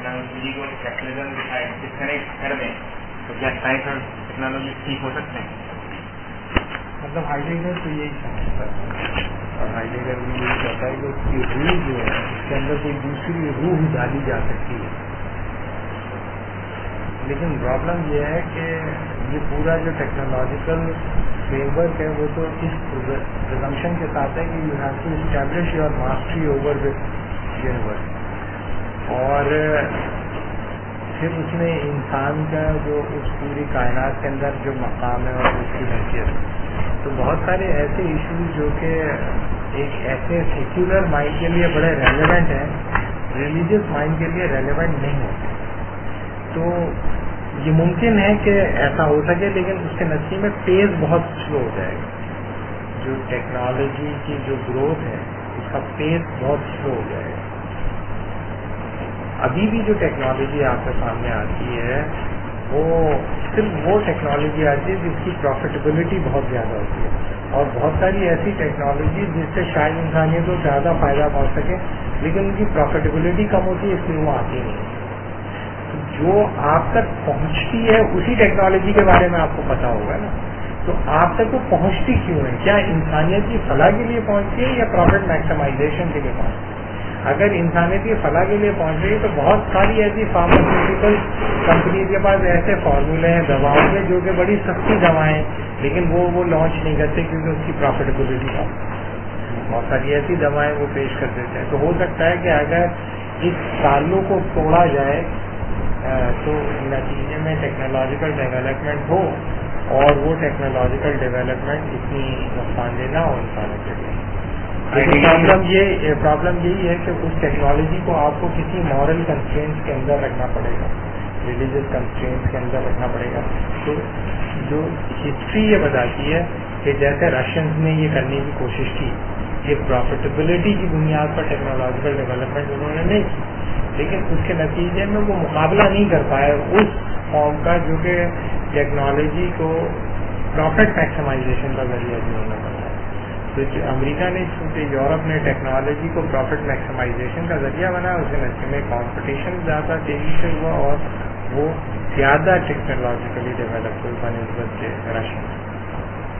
Technology کو capitalism کے ساتھ ڈسکنیکٹ کر دیں تو کیا سائنس اور ٹیکنالوجی ٹھیک ہو سکتے ہیں؟ مطلب ہائیڈیگر تو یہی سمجھتا ہے اور ہائیڈیگر بھی یہی کہتا ہے کہ اس کی روح جو ہے اس کے اندر کوئی دوسری روح ڈالی جا سکتی ہے. لیکن پرابلم یہ ہے کہ یہ پورا جو ٹیکنالوجیکل فریم ورک ہے وہ تو اس پرزمپشن کے ساتھ ہے کہ you have to establish your mastery over this universe, اور پھر اس میں انسان کا جو اس پوری کائنات کے اندر جو مقام ہے اور اس کی حیثیت. تو بہت سارے ایسے ایشوز جو کہ ایک ایسے سیکولر مائنڈ کے لیے بڑے ریلیونٹ ہیں، ریلیجیس مائنڈ کے لیے ریلیونٹ نہیں ہوتے. تو یہ ممکن ہے کہ ایسا ہو سکے، لیکن اس کے نتیجے میں پیس بہت سلو ہو جائے گا. جو ٹیکنالوجی کی جو گروتھ ہے اس کا پیس بہت سلو ہو جائے گا. ابھی بھی جو ٹیکنالوجی آپ کے سامنے آتی ہے وہ صرف وہ ٹیکنالوجی آتی ہے جس کی پروفیٹیبلٹی بہت زیادہ ہوتی ہے، اور بہت ساری ایسی ٹیکنالوجی جس سے شاید انسانیت کو زیادہ فائدہ پہنچ سکے لیکن ان کی پروفیٹیبلٹی کم ہوتی ہے، اس لیے وہ آتی نہیں. جو آپ تک پہنچتی ہے اسی ٹیکنالوجی کے بارے میں آپ کو پتا ہوگا نا. تو آپ تک وہ پہنچتی کیوں ہے؟ کیا انسانیت کی فلاح کے لیے پہنچتی ہے یا پروفٹ میکسیمائزیشن کے لیے پہنچتی ہے؟ اگر انسانیت کی فلاح کے لیے پہنچ رہی ہے تو بہت ساری ایسی فارماسیوٹیکل کمپنیز کے پاس ایسے فارمولے ہیں دواؤں کے جو کہ بڑی سستی دوائیں ہیں، لیکن وہ لانچ نہیں کرتے کیونکہ اس کی پروفیٹیبلٹی کم. بہت ساری ایسی دوائیں وہ پیش کر دیتے ہیں. تو ہو سکتا ہے کہ اگر اس تعلق کو توڑا جائے تو نتیجے میں ٹیکنالوجیکل ڈیولپمنٹ ہو، اور وہ ٹیکنالوجیکل ڈیولپمنٹ اتنی نقصان دہ نہ ہو انسانوں کے لیے. پرابلم یہی ہے کہ اس ٹیکنالوجی کو آپ کو کسی مورل کنسٹرینٹس کے اندر رکھنا پڑے گا، ریلیجیس کنسٹرینٹس کے اندر رکھنا پڑے گا. تو جو ہسٹری یہ بتاتی ہے کہ جیسے رشینز نے یہ کرنے کی کوشش کی کہ پروفیٹیبلٹی کی بنیاد پر ٹیکنالوجیکل ڈیولپمنٹ انہوں نے نہیں کی، لیکن اس کے نتیجے میں وہ مقابلہ نہیں کر پائے اس قوم کا جو کہ ٹیکنالوجی کو پروفٹ میکسیمائزیشن کا ذریعہ انہوں نے بنایا. تو امریکہ نے چونکہ یورپ نے ٹیکنالوجی کو پروفٹ میکسیمائزیشن کا ذریعہ بنایا، اس کے نتیجے میں کمپٹیشن زیادہ تیزی سے ہوا اور وہ زیادہ ٹیکنالوجیکلی ڈیولپ ہوئی بنسبت کے رشین.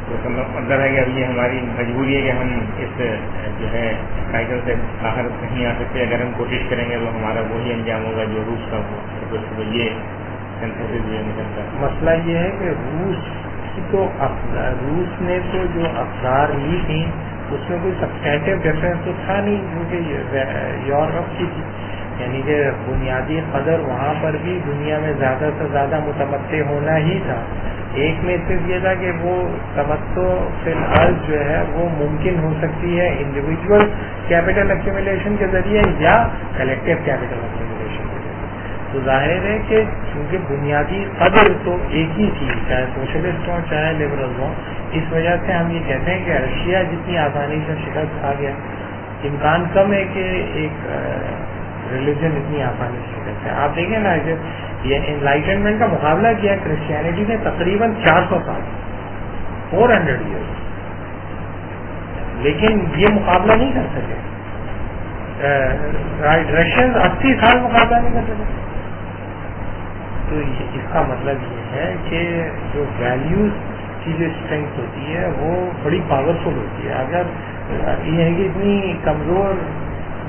تو مطلب ہے کہ اب یہ ہماری مجبوری ہے کہ ہم اس جو ہے سائیکل سے باہر نہیں آ سکتے. اگر ہم کوشش کریں گے تو ہمارا وہی انجام ہوگا جو روس کا ہو. تو یہ سینتھسس جو نکلتا ہے. مسئلہ یہ ہے کہ روس نے تو جو افزار لی تھی اس میں کوئی سبسٹینٹیو ڈفرینس تو تھا نہیں کیونکہ یورپ کی تھی، یعنی کہ بنیادی قدر وہاں پر بھی دنیا میں زیادہ سے زیادہ متمتع ہونا ہی تھا. ایک میں صرف یہ تھا کہ وہ تمتع فی الحال جو ہے وہ ممکن ہو سکتی ہے انڈیویجول کیپٹل ایکومولیشن کے ذریعے یا کلیکٹیو کیپٹل ایکومولیشن کے ذریعے. تو ظاہر ہے کہ چونکہ بنیادی قدر تو ایک ہی تھی، چاہے سوشلسٹ ہوں چاہے لبرل ہوں، اس وجہ سے ہم یہ کہتے ہیں کہ رشیا جتنی آسانی سے شکست کھا گیا، امکان کم ہے کہ ایک ریلیجن اتنی آسانی سے شکست ہے. آپ دیکھیں نا کہ یہ انلائٹنمنٹ کا مقابلہ کیا کرسچینٹی نے تقریباً 400 سال 400 ایئرس، لیکن یہ مقابلہ نہیں کر سکے. رشین 80 سال مقابلہ نہیں کر سکے. تو اس کا مطلب یہ ہے کہ جو ویلیوز کی جو اسٹرینتھ ہوتی ہے وہ بڑی پاورفل ہوتی ہے. اگر یہ ہے کہ اتنی کمزور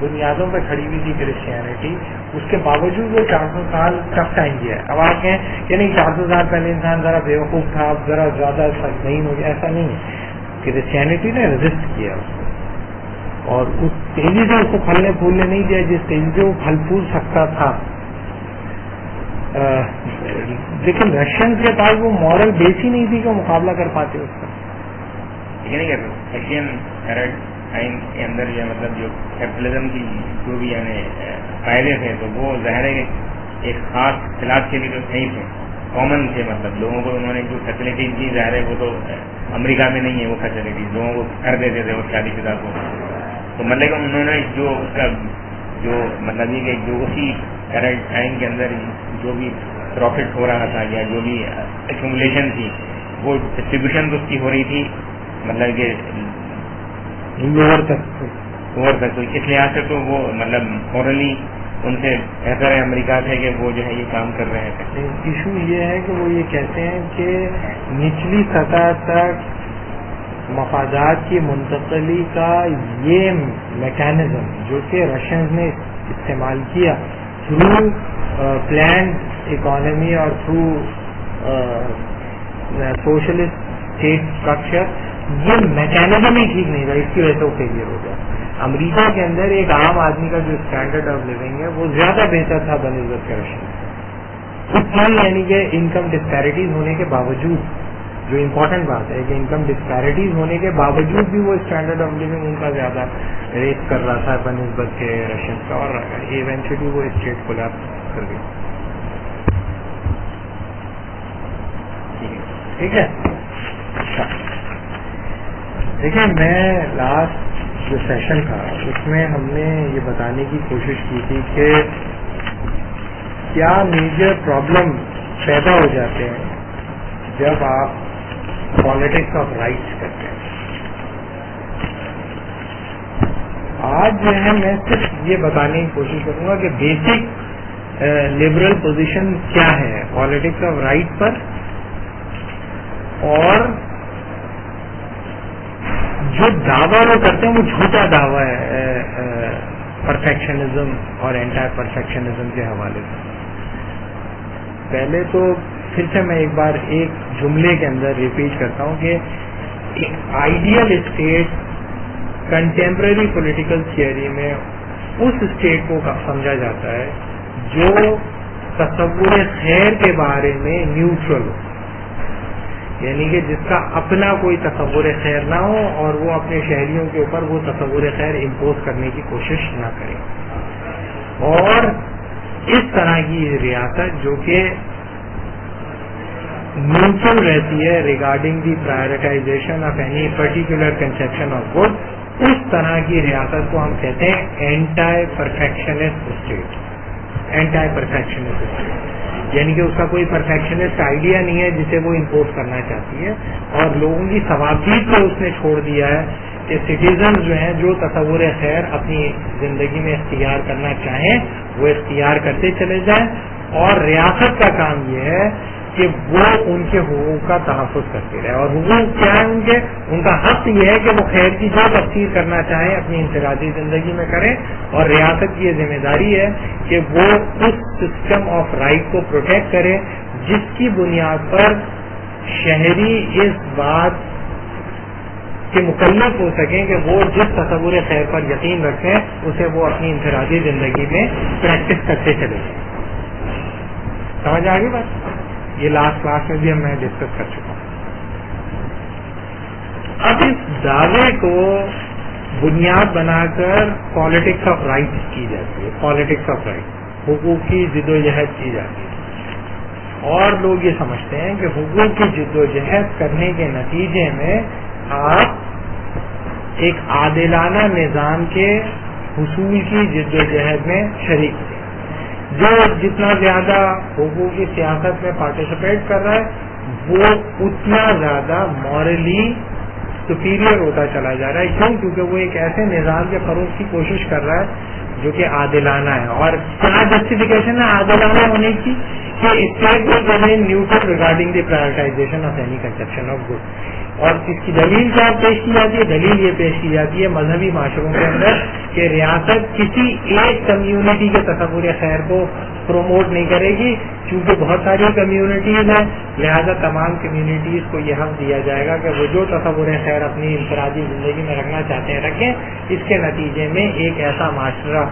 بنیادوں پہ کھڑی ہوئی تھی کرسچینٹی، اس کے باوجود وہ 400 سال ٹف ٹائم گیا ہے. اب آپ کہیں کہ نہیں 400 سال پہلے انسان ذرا بیوقوف تھا، اب ذرا زیادہ نہیں ہو گیا، ایسا نہیں ہے. کرسچینٹی نے ریزسٹ کیا اس کو، اور اس تیزی سے اس کو پھلنے پھولنے نہیں دیا جس تیزی سے وہ پھل پھول سکتا تھا. لیکن رشینز کے پاس وہ مورل بیس ہی نہیں تھی کہ وہ مقابلہ کر پاتے اس کا. رشین پیراڈائم کے اندر جو مطلب جو کیپٹلزم کی جو بھی یعنی فائدے تھے تو وہ ظاہر ہے کہ ایک خاص خلاف کے لیے تو صحیح تھے، کامن تھے. مطلب لوگوں کو انہوں نے جو فیسلٹیز دی ظاہر ہے وہ تو امریکہ میں نہیں ہے، وہ فیسلٹیز لوگوں کو کر دیتے تھے اور شادی شدہ کو. تو مطلب کہ انہوں نے جو اس کا جو مطلب یہ کہ جو اسی پیراڈائم کے اندر جو بھی پروفٹ ہو رہا تھا یا جو بھی ایکومولیشن تھی وہ ڈسٹریبیوشن تو اس کی ہو رہی تھی مطلب کہ اوور تک. تو اس لحاظ سے تو وہ مطلب مورلی ان سے بہتر ہے امریکہ سے کہ وہ جو ہے یہ کام کر رہے ہیں. ایشو یہ ہے کہ وہ یہ کہتے ہیں کہ نچلی سطح تک مفادات کی منتقلی کا یہ میکینزم جو کہ رشینز نے استعمال کیا تھرو پلانڈ اکانومی اور تھرو سوشلسٹ اسٹیٹ اسٹرکچر، یہ میکینزم ہی ٹھیک نہیں تھا، اس کی وجہ سے وہ فیلئر ہو گیا. امریکہ کے اندر ایک عام آدمی کا جو اسٹینڈرڈ آف لیونگ ہے وہ زیادہ بہتر تھا بنسبت کے رشین، یعنی کہ انکم ڈسپیرٹیز ہونے کے باوجود، جو امپورٹنٹ بات ہے کہ انکم ڈسپیرٹیز ہونے کے باوجود بھی وہ اسٹینڈرڈ آف لیونگ ان کا زیادہ ریس کر رہا تھا بنسبت کے رشین کا، اور ایونچولی وہ اسٹیٹ کولیپس کر گئی. ٹھیک ہے. دیکھیں، میں لاسٹ جو سیشن تھا اس میں ہم نے یہ بتانے کی کوشش کی تھی کہ کیا میجر پرابلم پیدا ہو جاتے ہیں جب آپ پالیٹکس آف رائٹس کرتے ہیں. آج جو ہے میں صرف یہ بتانے کی کوشش کروں گا کہ بیسک لبرل پوزیشن کیا ہے پالیٹکس آف رائٹ پر، اور جو دعویٰ وہ کرتے ہیں وہ جھوٹا دعویٰ ہے پرفیکشنزم اور اینٹی پرفیکشنزم کے حوالے سے. پہلے تو پھر سے میں ایک بار ایک جملے کے اندر ریپیٹ کرتا ہوں کہ ایک ideal state contemporary political theory میں اس اسٹیٹ کو سمجھا جاتا ہے جو تصور خیر کے بارے میں نیوٹرل ہو، یعنی کہ جس کا اپنا کوئی تصور خیر نہ ہو اور وہ اپنے شہریوں کے اوپر وہ تصور خیر امپوز کرنے کی کوشش نہ کرے. اور اس طرح کی ریاست جو کہ نیوٹرل رہتی ہے regarding the prioritization of any particular conception of good, اس طرح کی ریاست کو ہم کہتے ہیں anti perfectionist state. Anti perfectionist state یعنی کہ اس کا کوئی پرفیکشنسٹ آئیڈیا نہیں ہے جسے وہ امپوز کرنا چاہتی ہے، اور لوگوں کی ثوابیت کو اس نے چھوڑ دیا ہے کہ سٹیزن جو ہیں جو تصور خیر اپنی زندگی میں اختیار کرنا چاہیں وہ اختیار کرتے چلے جائیں، اور ریاست کا کام یہ ہے کہ وہ ان کے حقوق کا تحفظ کرتے رہے. اور حقوق کیا ہے ان کا حق یہ ہے کہ وہ خیر کی جو تفسیر کرنا چاہیں اپنی انفرادی زندگی میں کریں، اور ریاست کی یہ ذمہ داری ہے کہ وہ اس سسٹم آف رائٹ کو پروٹیکٹ کرے جس کی بنیاد پر شہری اس بات کے مکلف ہو سکیں کہ وہ جس تصور خیر پر یقین رکھیں اسے وہ اپنی انفرادی زندگی میں پریکٹس کرتے چلے جائیں. سمجھ آ گئی بات؟ یہ لاسٹ کلاس میں بھی میں ڈسکس کر چکا ہوں. اب اس دعوے کو بنیاد بنا کر پالیٹکس آف رائٹس کی جاتی ہے، پالیٹکس آف رائٹ، حقوق کی جد و جہد کی جاتی ہے، اور لوگ یہ سمجھتے ہیں کہ حقوق کی جد و جہد کرنے کے نتیجے میں آپ ایک عادلانہ نظام کے حصول کی جد و جہد میں شریک ہیں. جو جتنا زیادہ حقوق کی سیاست میں پارٹیسپیٹ کر رہا ہے وہ اتنا زیادہ مورلی سپیریئر ہوتا چلا جا رہا ہے. کیوں؟ کیونکہ وہ ایک ایسے نظام کے فروغ کی کوشش کر رہا ہے جو کہ عادلانہ ہے. اور کیا جسٹیفیکیشن ہے عادلانہ ہونے کی؟ کہ state will remain neutral regarding the prioritization of any conception of good. اور اس کی دلیل کیا پیش کی جاتی ہے؟ دلیل یہ پیش کی جاتی ہے مذہبی معاشروں کے اندر کہ ریاست کسی ایک کمیونٹی کے تصور خیر کو پروموٹ نہیں کرے گی، کیونکہ بہت ساری کمیونٹیز ہیں، لہذا تمام کمیونٹیز کو یہ حق دیا جائے گا کہ وہ جو تصور خیر اپنی انفرادی زندگی میں رکھنا چاہتے ہیں رکھیں. اس کے نتیجے میں ایک ایسا معاشرہ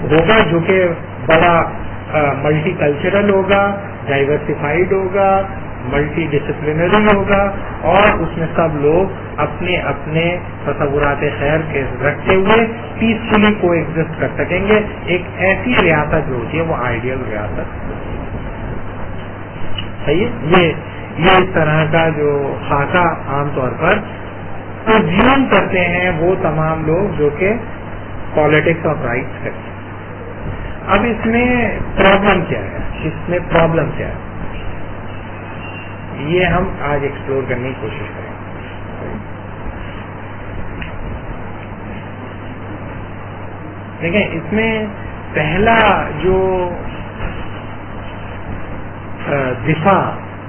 ہوگا جو کہ بڑا ملٹی کلچرل ہوگا، ڈائیورسفائڈ ہوگا، ملٹی ڈسپلنری ہوگا، اور اس میں سب لوگ اپنے اپنے تصورات خیر کے رکھتے ہوئے پیسفلی کو ایگزسٹ کر سکیں گے. ایک ایسی ریاست جو ہوتی ہے وہ آئیڈیل ریاست. صحیح ہے؟ یہ اس طرح کا جو خاکہ عام طور پر پرزیوم کرتے ہیں وہ تمام لوگ جو کہ پالیٹکس آف رائٹس کرتے ہیں. اب اس میں پرابلم کیا ہے؟ یہ ہم آج ایکسپلور کرنے کی کوشش کریں. دیکھیں، اس میں پہلا جو دفاع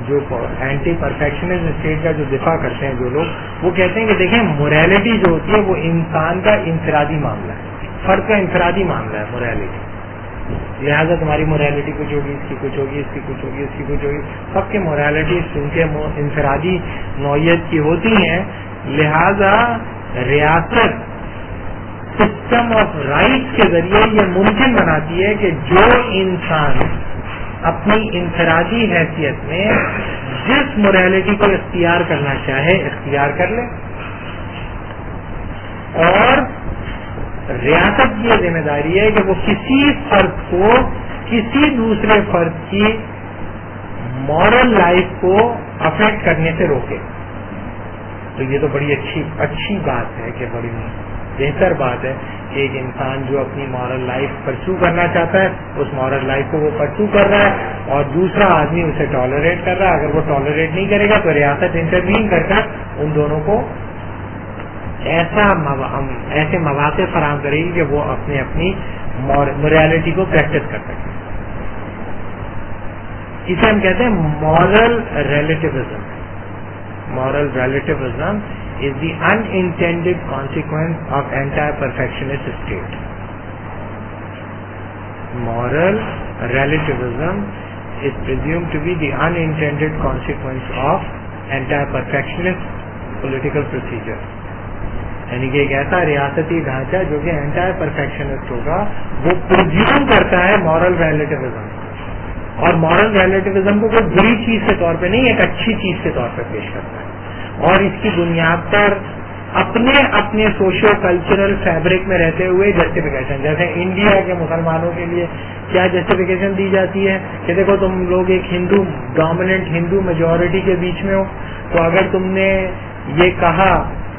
جو اینٹی پرفیکشنسٹ اسٹیٹ کا جو دفاع کرتے ہیں جو لوگ، وہ کہتے ہیں کہ دیکھیں موریلٹی جو ہوتی ہے وہ انسان کا انفرادی معاملہ ہے، فرد کا انفرادی معاملہ ہے موریلٹی، لہٰذا تمہاری موریلٹی کچھ ہوگی، اس کی کچھ ہوگی، اس کی کچھ ہوگی، اس کی کچھ ہوگی، سب کی موریلٹی چونکہ انفرادی نوعیت کی ہوتی ہیں، لہذا ریاست سسٹم آف رائٹس کے ذریعے یہ ممکن بناتی ہے کہ جو انسان اپنی انفرادی حیثیت میں جس موریلٹی کو اختیار کرنا چاہے اختیار کر لے، اور ریاست کی یہ ذمہ داری ہے کہ وہ کسی فرد کو کسی دوسرے فرد کی مورل لائف کو افیکٹ کرنے سے روکے. تو یہ تو بڑی اچھی بات ہے کہ بڑی بہتر بات ہے کہ ایک انسان جو اپنی مورل لائف پرسو کرنا چاہتا ہے اس مورل لائف کو وہ پرسو کر رہا ہے، اور دوسرا آدمی اسے ٹالریٹ کر رہا ہے. اگر وہ ٹالریٹ نہیں کرے گا تو ریاست انٹروین کر کر ان دونوں کو ایسے مواقع فراہم کرے گی کہ وہ اپنی موریلٹی کو پریکٹس کر سکیں. اسے ہم کہتے ہیں moral relativism. Moral relativism is the unintended consequence of anti-perfectionist state. Moral relativism is presumed to be the unintended consequence of anti-perfectionist political procedure. یعنی کہ ایک ایسا ریاستی ڈھانچہ جو کہ اینٹائی پرفیکشنسٹ ہوگا وہ پرزیوم کرتا ہے مورل ریلیٹیوزم، اور مورل ریلیٹیوزم کو کوئی بری چیز کے طور پہ نہیں ایک اچھی چیز کے طور پہ پیش کرتا ہے، اور اس کی بنیاد پر اپنے سوشو کلچرل فیبرک میں رہتے ہوئے جسٹیفیکیشن، جیسے انڈیا کے مسلمانوں کے لیے کیا جسٹیفیکیشن دی جاتی ہے کہ دیکھو تم لوگ ایک ڈومیننٹ ہندو میجورٹی کے بیچ میں ہو، تو اگر تم نے یہ کہا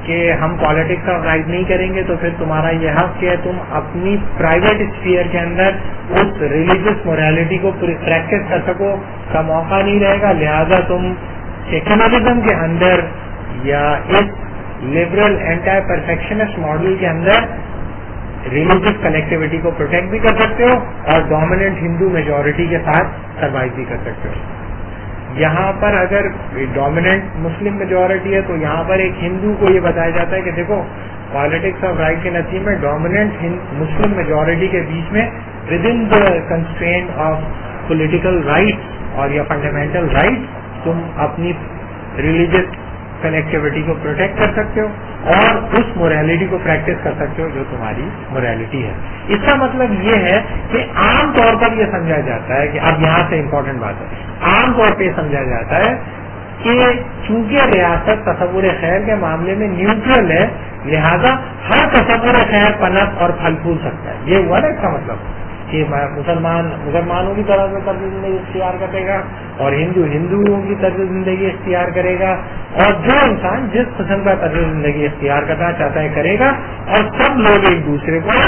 کہ ہم پالیٹکس آف رائٹ نہیں کریں گے تو پھر تمہارا یہ حق ہے تم اپنی پرائیویٹ اسفیئر کے اندر اس ریلیجیس موریلٹی کو پریکٹس کر سکو کا موقع نہیں رہے گا، لہذا تم سیکولرزم کے اندر یا اس لبرل اینٹائی پرفیکشنسٹ ماڈل کے اندر ریلیجیس کنیکٹیوٹی کو پروٹیکٹ بھی کر سکتے ہو اور ڈومیننٹ ہندو میجورٹی کے ساتھ سروائیو بھی کر سکتے ہو. یہاں پر اگر ڈومیننٹ مسلم میجورٹی ہے تو یہاں پر ایک ہندو کو یہ بتایا جاتا ہے کہ دیکھو پالیٹکس آف رائٹ کے نتیجے میں ڈومیننٹ مسلم میجورٹی کے بیچ میں with in the constraint of political right اور یا فنڈامنٹل رائٹ تم اپنی ریلیجیس کنیکٹیوٹی کو پروٹیکٹ کر سکتے ہو اور اس موریلٹی کو پریکٹس کر سکتے ہو جو تمہاری موریلٹی ہے. اس کا مطلب یہ ہے کہ عام طور پر یہ سمجھا جاتا ہے کہ اب یہاں سے امپورٹنٹ بات ہے، عام طور پہ یہ سمجھا جاتا ہے کہ چونکہ ریاست تصور خیر کے معاملے میں نیوٹرل ہے لہذا ہر تصور خیر پنپ اور پھل پھول سکتا ہے. یہ ہوا نا اس کا مطلب کہ مسلمانوں کی طرح سے طرز زندگی اختیار کرے گا اور ہندوؤں کی طرز زندگی اختیار کرے گا، اور جو انسان جس قسم کا طرز زندگی اختیار کرنا چاہتا ہے کرے گا، اور سب لوگ ایک دوسرے کو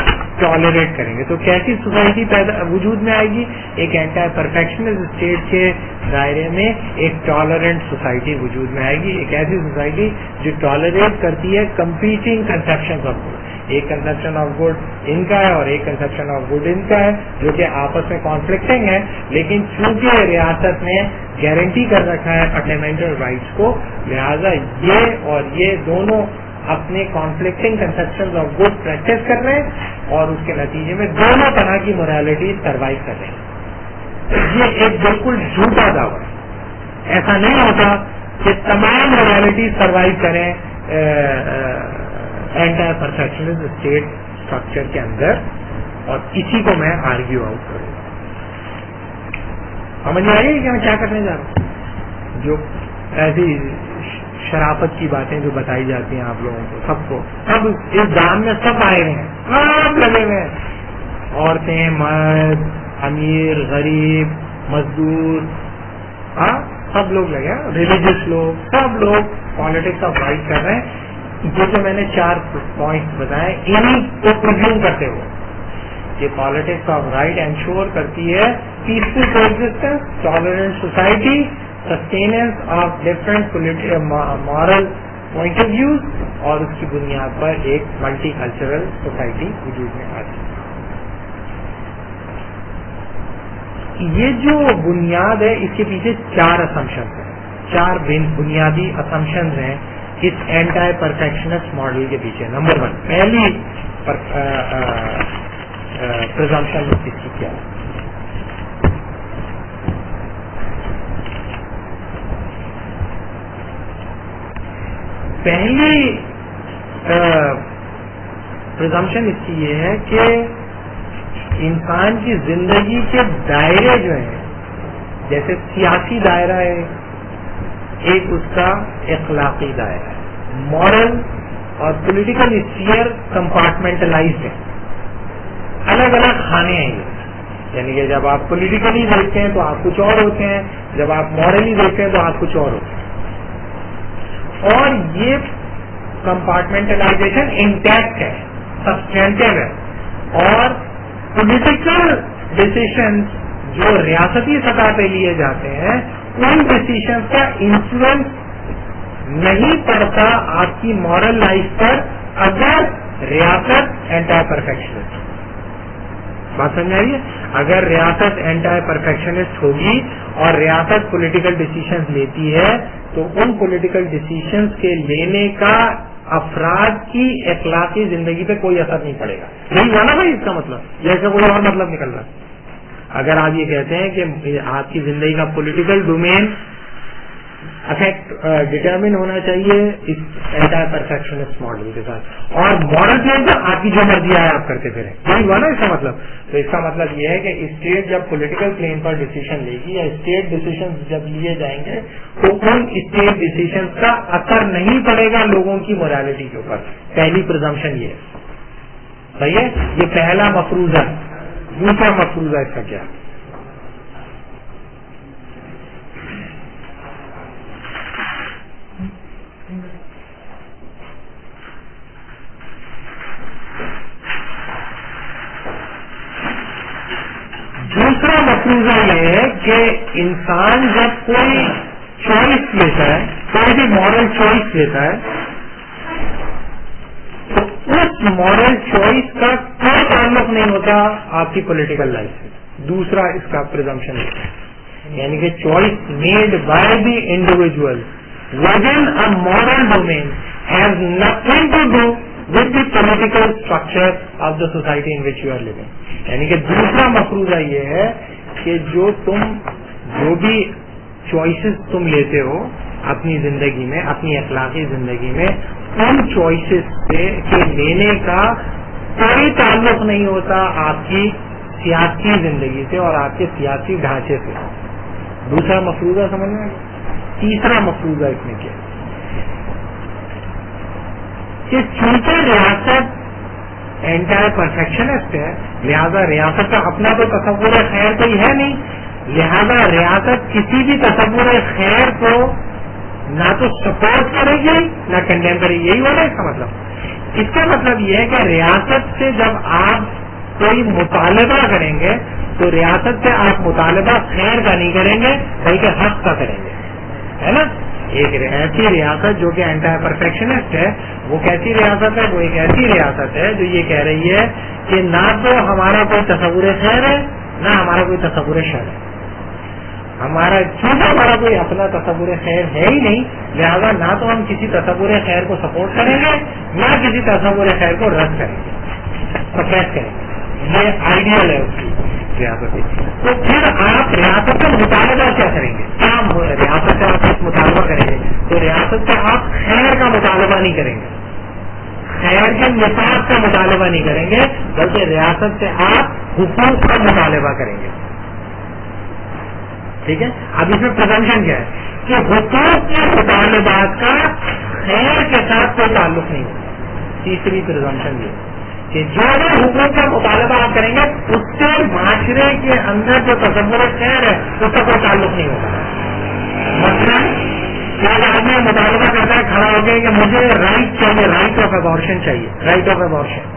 ٹالریٹ کریں گے. تو کیسی سوسائٹی وجود میں آئے گی؟ ایک اینٹائی پرفیکشنسٹ اسٹیٹ کے دائرے میں ایک ٹالرنٹ سوسائٹی وجود میں آئے گی، ایک ایسی سوسائٹی جو ٹالریٹ کرتی ہے کمپیٹنگ کنسیپشن آف گڈ. ایک کنسیپشن آف گڈ ان کا ہے اور ایک کنسیپشن آف گڈ ان کا ہے جو کہ آپس میں کانفلکٹنگ ہے، لیکن چونکہ ریاست نے گارنٹی کر رکھا ہے فنڈامنٹل رائٹس کو، لہذا یہ اور یہ دونوں اپنے conflicting conception of good practice کر رہے ہیں اور اس کے نتیجے میں دونوں طرح کی موریلٹی سروائیو کر رہے ہیں. یہ ایک بالکل جھوٹا دعویٰ ہے. ایسا نہیں ہوتا کہ تمام موریلٹی سروائیو کریں اینٹائی پرفیکشنسٹ اسٹیٹ اسٹرکچر کے اندر، اور اسی کو میں آرگیو آؤٹ کروں گا. سمجھ میں آئی کہ میں کیا کرنے جا رہا ہوں؟ جو ایسی شرافت کی باتیں جو بتائی جاتی ہیں آپ لوگوں کو سب کو، سب اس دام میں سب آئے ہوئے ہیں، سب لگے ہوئے ہیں، عورتیں مرد امیر غریب مزدور، ہاں سب لوگ لگے، ریلیجیس لوگ، سب لوگ پالیٹکس آف رائٹ کر رہے ہیں. یہ جو میں نے 4 پوائنٹس بتائے انہیں کو پرزیوم کرتے ہوئے کہ پالیٹکس آف رائٹ انشور کرتی ہے peaceful coexistence, tolerant society, sustenance of different moral point of views, اور اس کی بنیاد پر ایک ملٹی کلچرل سوسائٹی وجود میں آتی ہے. یہ جو بنیاد ہے اس کے پیچھے 4 اسمپشن ہیں، 4 بنیادی اسمپشن ہیں اس اینٹی پرفیکشنسٹ ماڈل کے پیچھے. نمبر 1 پہلی پرزمپشن اس کی کیا ہے؟ پہلی پرزمپشن اس کی یہ ہے کہ انسان کی زندگی کے دائرے جو ہیں، جیسے سیاسی دائرہ ہے، ایک اس کا اخلاقی دائرہ ہے، مورل اور پولیٹیکل اسفیئر کمپارٹمنٹلائزڈ ہے، الگ الگ خانے ہیں یہ. یعنی کہ جب آپ پولیٹیکلی دیکھتے ہیں تو آپ کچھ اور ہوتے ہیں، جب آپ مورلی دیکھتے ہیں تو آپ کچھ اور ہوتے ہیں. اور یہ کمپارٹمنٹلائزیشن انٹیکٹ ہے، سبسٹینٹیو ہے. اور پولیٹیکل ڈیسیشنز جو ریاستی سطح پہ لیے جاتے ہیں ان ڈیسیشنز کا انفلوئنس نہیں پڑتا آپ کی مورل لائف پر اگر ریاست اینٹی پرفیکشنسٹ. بات سمجھائیے، اگر ریاست اینٹی پرفیکشنسٹ ہوگی اور ریاست پولیٹیکل ڈیسیشنز لیتی ہے تو ان پولیٹیکل ڈیسیشنز کے لینے کا افراد کی اخلاقی زندگی پہ کوئی اثر نہیں پڑے گا. یہی ہوا نا بھائی اس کا مطلب، یا اس کا کوئی اور مطلب نکل رہا ہے؟ اگر آپ یہ کہتے ہیں کہ آپ کی زندگی کا پولیٹیکل ڈومین افیکٹ ڈٹرمن ہونا چاہیے اس اینٹی پرفیکشنسٹ ماڈل کے ساتھ، اور ماڈل پلان تو آپ کی جو مرضی آئے آپ کرتے پھریں، یہی ہوا نا اس کا مطلب. تو اس کا مطلب یہ ہے کہ اسٹیٹ جب پولیٹیکل پلین پر ڈیسیشن لے گی یا اسٹیٹ ڈیسیشن جب لیے جائیں گے تو ان اسٹیٹ ڈیسیشن کا اثر نہیں پڑے گا لوگوں کی مورالٹی کے اوپر. پہلی پرزمپشن یہ ہے، صحیح ہے. یہ پہلا مفروضہ. دوسرا مفروضہ اس کا کیا؟ دوسرا مفروضہ یہ ہے کہ انسان جب کوئی چوائس لیتا ہے، کوئی بھی مورل چوائس لیتا ہے، تو اس مورل چوائس کا کوئی تعلق نہیں ہوتا آپ کی پولیٹیکل لائف سے. دوسرا اس کا پرزمپشن ہے، یعنی کہ choice made by the individual within a moral domain has nothing to do with the political structure of the society in which you are living. یعنی کہ دوسرا مفروضہ یہ ہے کہ جو بھی چوائسز تم لیتے ہو اپنی زندگی میں، اپنی اخلاقی زندگی میں، ان چوائسز کے لینے کا کوئی تعلق نہیں ہوتا آپ کی سیاسی زندگی سے اور آپ کے سیاسی ڈھانچے سے. دوسرا مفروضہ سمجھ میں. تیسرا مفروضہ اس میں کیا کہ چونکہ ریاست اینٹی پرفیکشنسٹ ہے، لہذا ریاست کا اپنا تو تصور خیر کوئی ہے نہیں، لہذا ریاست کسی بھی تصور خیر کو نہ تو سپورٹ کرے گی نہ کنڈیم کرے گی. یہی ہوگا اس کا مطلب. اس کا مطلب یہ ہے کہ ریاست سے جب آپ کوئی مطالبہ کریں گے تو ریاست سے آپ مطالبہ خیر کا نہیں کریں گے بلکہ حق کا کریں گے، ہے نا. ایک ایسی ریاست جو کہ اینٹی پرفیکشنسٹ ہے، وہ کیسی ریاست ہے؟ وہ ایک ایسی ریاست ہے جو یہ کہہ رہی ہے کہ نہ تو ہمارا کوئی تصور خیر ہے نہ ہمارا کوئی تصور شر ہے. چونکہ ہمارا کوئی اپنا تصور خیر ہے ہی نہیں، لہذا نہ تو ہم کسی تصور خیر کو سپورٹ کریں گے نہ کسی تصور خیر کو رد کریں گے، سپریس کریں گے. یہ آئیڈیل ہے اس کی ریاست. تو پھر آپ ریاست کا مطالبہ کیا کریں گے؟ کیا ریاست سے آپ ایک مطالبہ کریں گے تو ریاست سے آپ خیر کا مطالبہ نہیں کریں گے، خیر کے نفاذ کا مطالبہ نہیں کریں گے، بلکہ ریاست سے آپ حقوق کا مطالبہ کریں گے. ٹھیک ہے. اب اس میں پرزمپشن کیا ہے کہ حقوق کے مطالبات کا خیر کے ساتھ کوئی تعلق نہیں ہوتا. تیسری پرزمپشن یہ کہ جو بھی حقوق کا مطالبہ آپ کریں گے اس سے معاشرے کے اندر جو تصور خیر ہے اس کا کوئی تعلق نہیں ہوگا. مثلاً کوئی آدمی مطالبہ کرتا ہے کھڑا ہو گیا کہ مجھے رائٹ چاہیے، رائٹ آف ایبارشن چاہیے، رائٹ آف ایبارشن.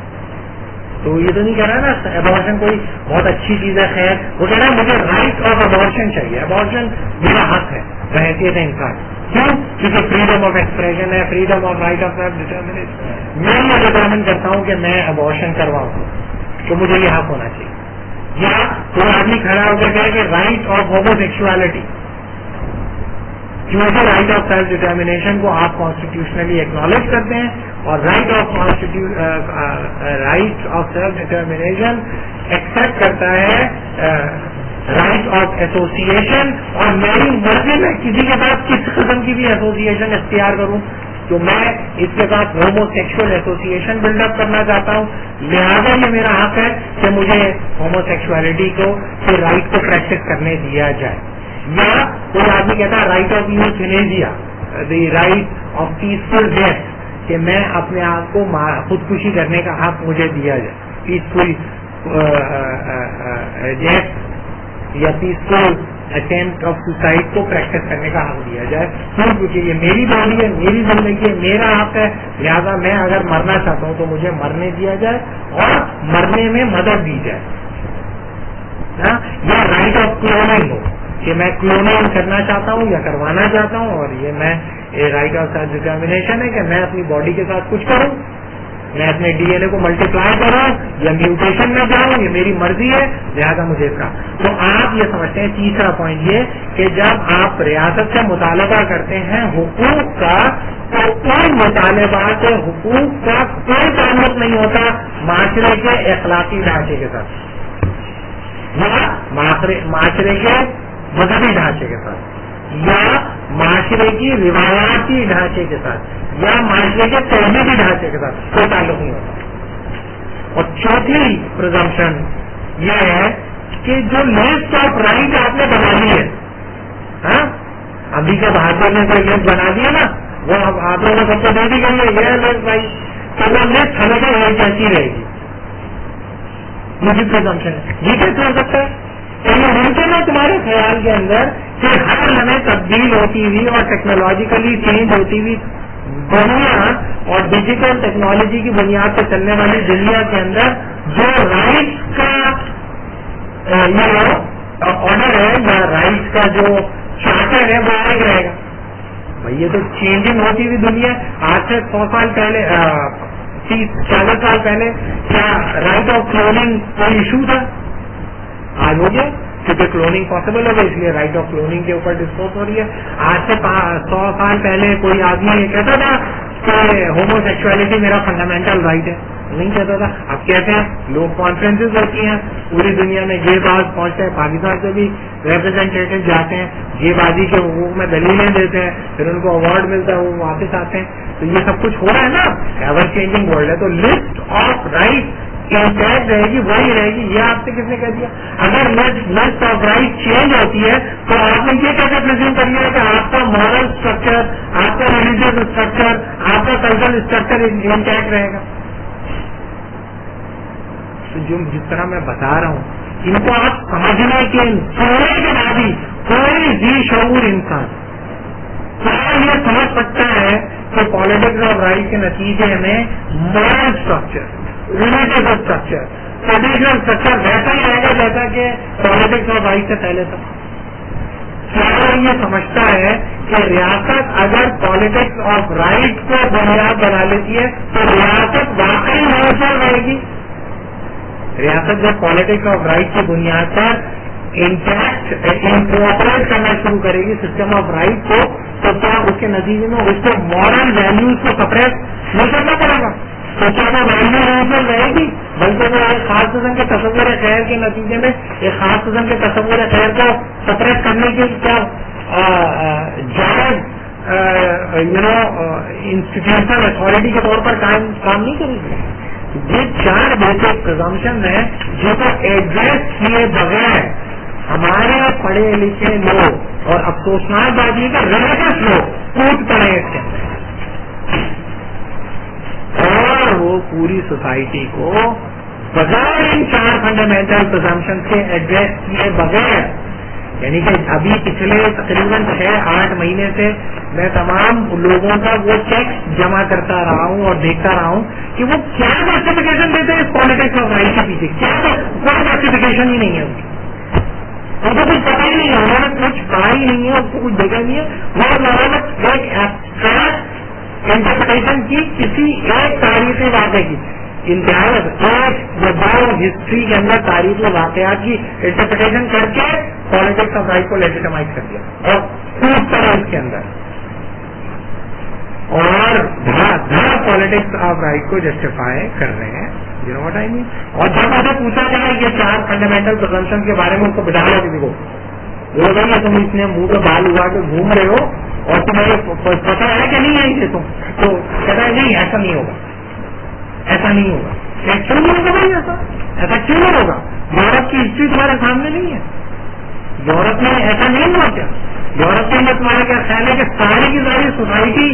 تو یہ تو نہیں کہہ رہا نا ایبارشن کوئی بہت اچھی چیز ہے خیر، وہ کہہ رہا ہے مجھے رائٹ آف ایبارشن چاہیے، ایبارشن میرا حق ہے، بحیثیت انسان. کیوں؟ کیونکہ فریڈم آف ایکسپریشن ہے، freedom of right of self determination. میں ڈٹرمن کرتا ہوں کہ میں ایبارشن کرواؤں تو مجھے یہ حق ہونا چاہیے. یا کوئی آدمی کھڑا ہو کر کہے کہ رائٹ آف ہومو سیکچولیٹی، کیونکہ رائٹ آف سیلف ڈٹرمنیشن کو آپ کانسٹیٹیوشنلی ایکنالج کرتے ہیں، اور right of self determination accept کرتا ہے رائٹ آف ایسوسیشن، اور میری مرضی میں کسی کے ساتھ کس قسم کی بھی ایسوسیشن اختیار کروں، تو میں اس کے ساتھ homo sexual association build up کرنا چاہتا ہوں، لہٰذا یہ میرا حق ہے کہ مجھے ہومو سیکشولیٹی کو کے رائٹ کو پریکٹس کرنے دیا جائے. یا کوئی آدمی کہتا ہے right of euthanasia, the right of peaceful death, کہ میں اپنے آپ کو خودکشی کرنے کا حق مجھے دیا جائے، پیسفل ڈیتھ یا پیسفل اٹیمپٹ آف سوسائڈ کو پریکٹس کرنے کا حق دیا جائے. کیونکہ یہ میری باڈی ہے، میری زندگی ہے، میرا حق ہے، لہٰذا میں اگر مرنا چاہتا ہوں تو مجھے مرنے دیا جائے اور مرنے میں مدد دی جائے. یا رائٹ آف کلوننگ ہو کہ میں کلوننگ کرنا چاہتا ہوں یا کروانا چاہتا ہوں، اور یہ میں رائٹ آف سیلف ڈٹرمنیشن ہے کہ میں اپنی باڈی کے ساتھ کچھ کروں، میں اپنے ڈی این اے کو ملٹیپلائی کروں یا میوٹیشن میں جاؤں، یہ میری مرضی ہے، لہٰذا مجھے اس کا. تو آپ یہ سمجھتے ہیں تیسرا پوائنٹ یہ کہ جب آپ ریاست سے مطالبہ کرتے ہیں حقوق کا، تو ان مطالبات حقوق کا کوئی تعلق نہیں ہوتا معاشرے کے اخلاقی ڈھانچے کے ساتھ یا معاشرے کے مذہبی ڈھانچے کے ساتھ یا معاشرے کی روایاتی ڈھانچے کے ساتھ یا معاشرے کے تہذیبی ڈھانچے کے ساتھ کوئی تعلق نہیں ہوتا. اور چوتھی پرزمپشن یہ ہے کہ جو لسٹ آف رائٹ آپ نے بنا لی ہے، ابھی کے بہادر نے کوئی لسٹ بنا دیا نا، وہ آپ لوگوں نے سب کو دے دی گئی ہے یہ لسٹ بھائی، تو وہ لسٹ ہمیشہ وہی کیسی رہے گی. مجھے پرزمپشن ہے یہ کیسے ہو سکتا ہے؟ ممکن ہے تمہارے خیال کے اندر کہ ہر ہمیں تبدیل ہوتی ہوئی اور ٹیکنالوجیکلی چینج ہوتی ہوئی دنیا اور ڈیجیٹل ٹیکنالوجی کی بنیاد پر چلنے والی دنیا کے اندر جو رائٹس کا آرڈر ہے یا رائٹس کا جو چارٹر ہے وہ الگ رہے گا. بھائی یہ تو چینجنگ ہوتی ہوئی دنیا. آج سے 100 سال پہلے 30-40 سال پہلے کیا رائٹ آف کلوننگ کوئی ایشو تھا؟ آج ہو گیا کیونکہ کلوننگ پاسبل ہوگا، اس لیے رائٹ آف کلوننگ کے اوپر ڈسکس ہو رہی ہے. آج سے 100 سال پہلے کوئی آدمی یہ کہتا تھا کہ ہومو سیکچولیٹی میرا فنڈامنٹل رائٹ ہے، نہیں کہتا تھا. اب کہتے ہیں لوگ کانفرنسز ہوتی ہیں پوری دنیا میں، یہ بات پہنچتے ہیں، پاکستان سے بھی ریپرزینٹیٹو جاتے ہیں، یہ بازی کے حقوق میں دلیلیں دیتے ہیں، پھر ان کو اوارڈ ملتا ہے، وہ واپس آتے ہیں. تو یہ سب کچھ ہو رہا ہے نا، ایور چینجنگ ورلڈ ہے. تو لسٹ آف رائٹ انٹیکٹ رہے گی، وہی رہے گی. یہ آپ سے کس نے کہہ دیا؟ اگر لسٹ آف رائٹ چینج ہوتی ہے تو آپ نے یہ کیسے پرزیوم کر لیا کہ آپ کا مورل اسٹرکچر، آپ کا ریلیجیس اسٹرکچر، آپ کا کلچرل اسٹرکچر انٹیکٹ رہے گا؟ تو جس طرح میں بتا رہا ہوں ان کو آپ سمجھنے کے سننے کے بعد ہی کوئی ذی شعور انسان یہ سمجھ سکتا ہے کہ پالیٹکس آف رائٹ کے نتیجے میں moral structure, religious structure, traditional structure ویسا ہی رہے گا جیسا کہ پالیٹکس آف رائٹ سے پہلے تھا. کیا یہ سمجھتا ہے کہ ریاست اگر پالیٹکس آف رائٹ کو بنیاد بنا لیتی ہے تو ریاست واقعی نیوٹرل رہے گی؟ ریاست جب پالیٹکس آف رائٹ کی بنیاد پر انٹیکٹ انکورپوریٹ کرنا شروع کرے گی سسٹم آف رائٹ کو، تو کیا اس کے نتیجے میں اس کو مورل ویلیوز کو سپریٹ نہیں کرنا پڑے گا؟ تو کیا وہ ویلیو نیوٹرل رہے گی؟ بلکہ وہ ایک خاص قسم کے تصور خیر کے نتیجے میں ایک خاص قسم کے تصور خیر کو سپریٹ کرنے کے کیا جائز انسٹیٹیوشنل اتھارٹی کے طور پر کام نہیں کرے گی. یہ 4 بیسک پرزمپشن ہیں جو کو ایڈریس کیے بغیر ہمارے پڑھے لکھے لوگ اور افسوسناک بات یہ کہ ریلیجس لوگ کود پڑے اس کے اندر، اور وہ پوری سوسائٹی کو بغیر ان 4 فنڈامنٹل پرزمپشن سے ایڈریس کیے بغیر، یعنی کہ ابھی پچھلے تقریباً 6-8 مہینے سے میں تمام لوگوں کا وہ ٹیکسٹ جمع کرتا رہا ہوں اور دیکھتا رہا ہوں کہ وہ کیا جسٹیفیکیشن دیتے ہیں اس پالیٹکس آف رائٹ کے پیچھے. کیا کوئی جسٹیفیکیشن ہی نہیں ہے ان کو کچھ پتا ہی نہیں ہے، انہوں نے کچھ پڑھا ہی نہیں ہے، اس کو کچھ دیکھا نہیں ہے. وہ لوگوں نے ایک ایبسٹریکٹ انٹرپریٹیشن کی کسی ایک تاریخی واقعے کی انتہائی وہ دو ہسٹری کے اندر تاریخ و واقعات کی انٹرپریٹیشن کر کے پالیٹکس آف رائٹ کو لیجیٹمائز کر دیا اور پوری طرح اس کے اندر اور پالیٹکس آف رائٹ کو جسٹیفائی کر رہے ہیں. یو نو واٹ آئی مین. اور جب ایسا پوچھا جائے یہ 4 فنڈامنٹل پرزمپشن کے بارے میں ان کو بتا دو کسی کو, وہ لوگ تم اتنے منہ پہ بال اگا کے گھوم رہے ہو اور تمہیں پتا ہے کہ نہیں ہے یہ تم, تو کہتا ہے نہیں ایسا نہیں ہوگا, ایسا نہیں ہوگا. کیوں نہیں ہوگا بھائی ایسا کیوں نہیں ہوگا؟ یورپ کی ہسٹری تمہارے سامنے نہیں ہے. یورپ میں ایسا نہیں ہوا کیا؟ یورپ کے اندر تمہارا کیا خیال ہے کہ ساری کی ساری سوسائٹی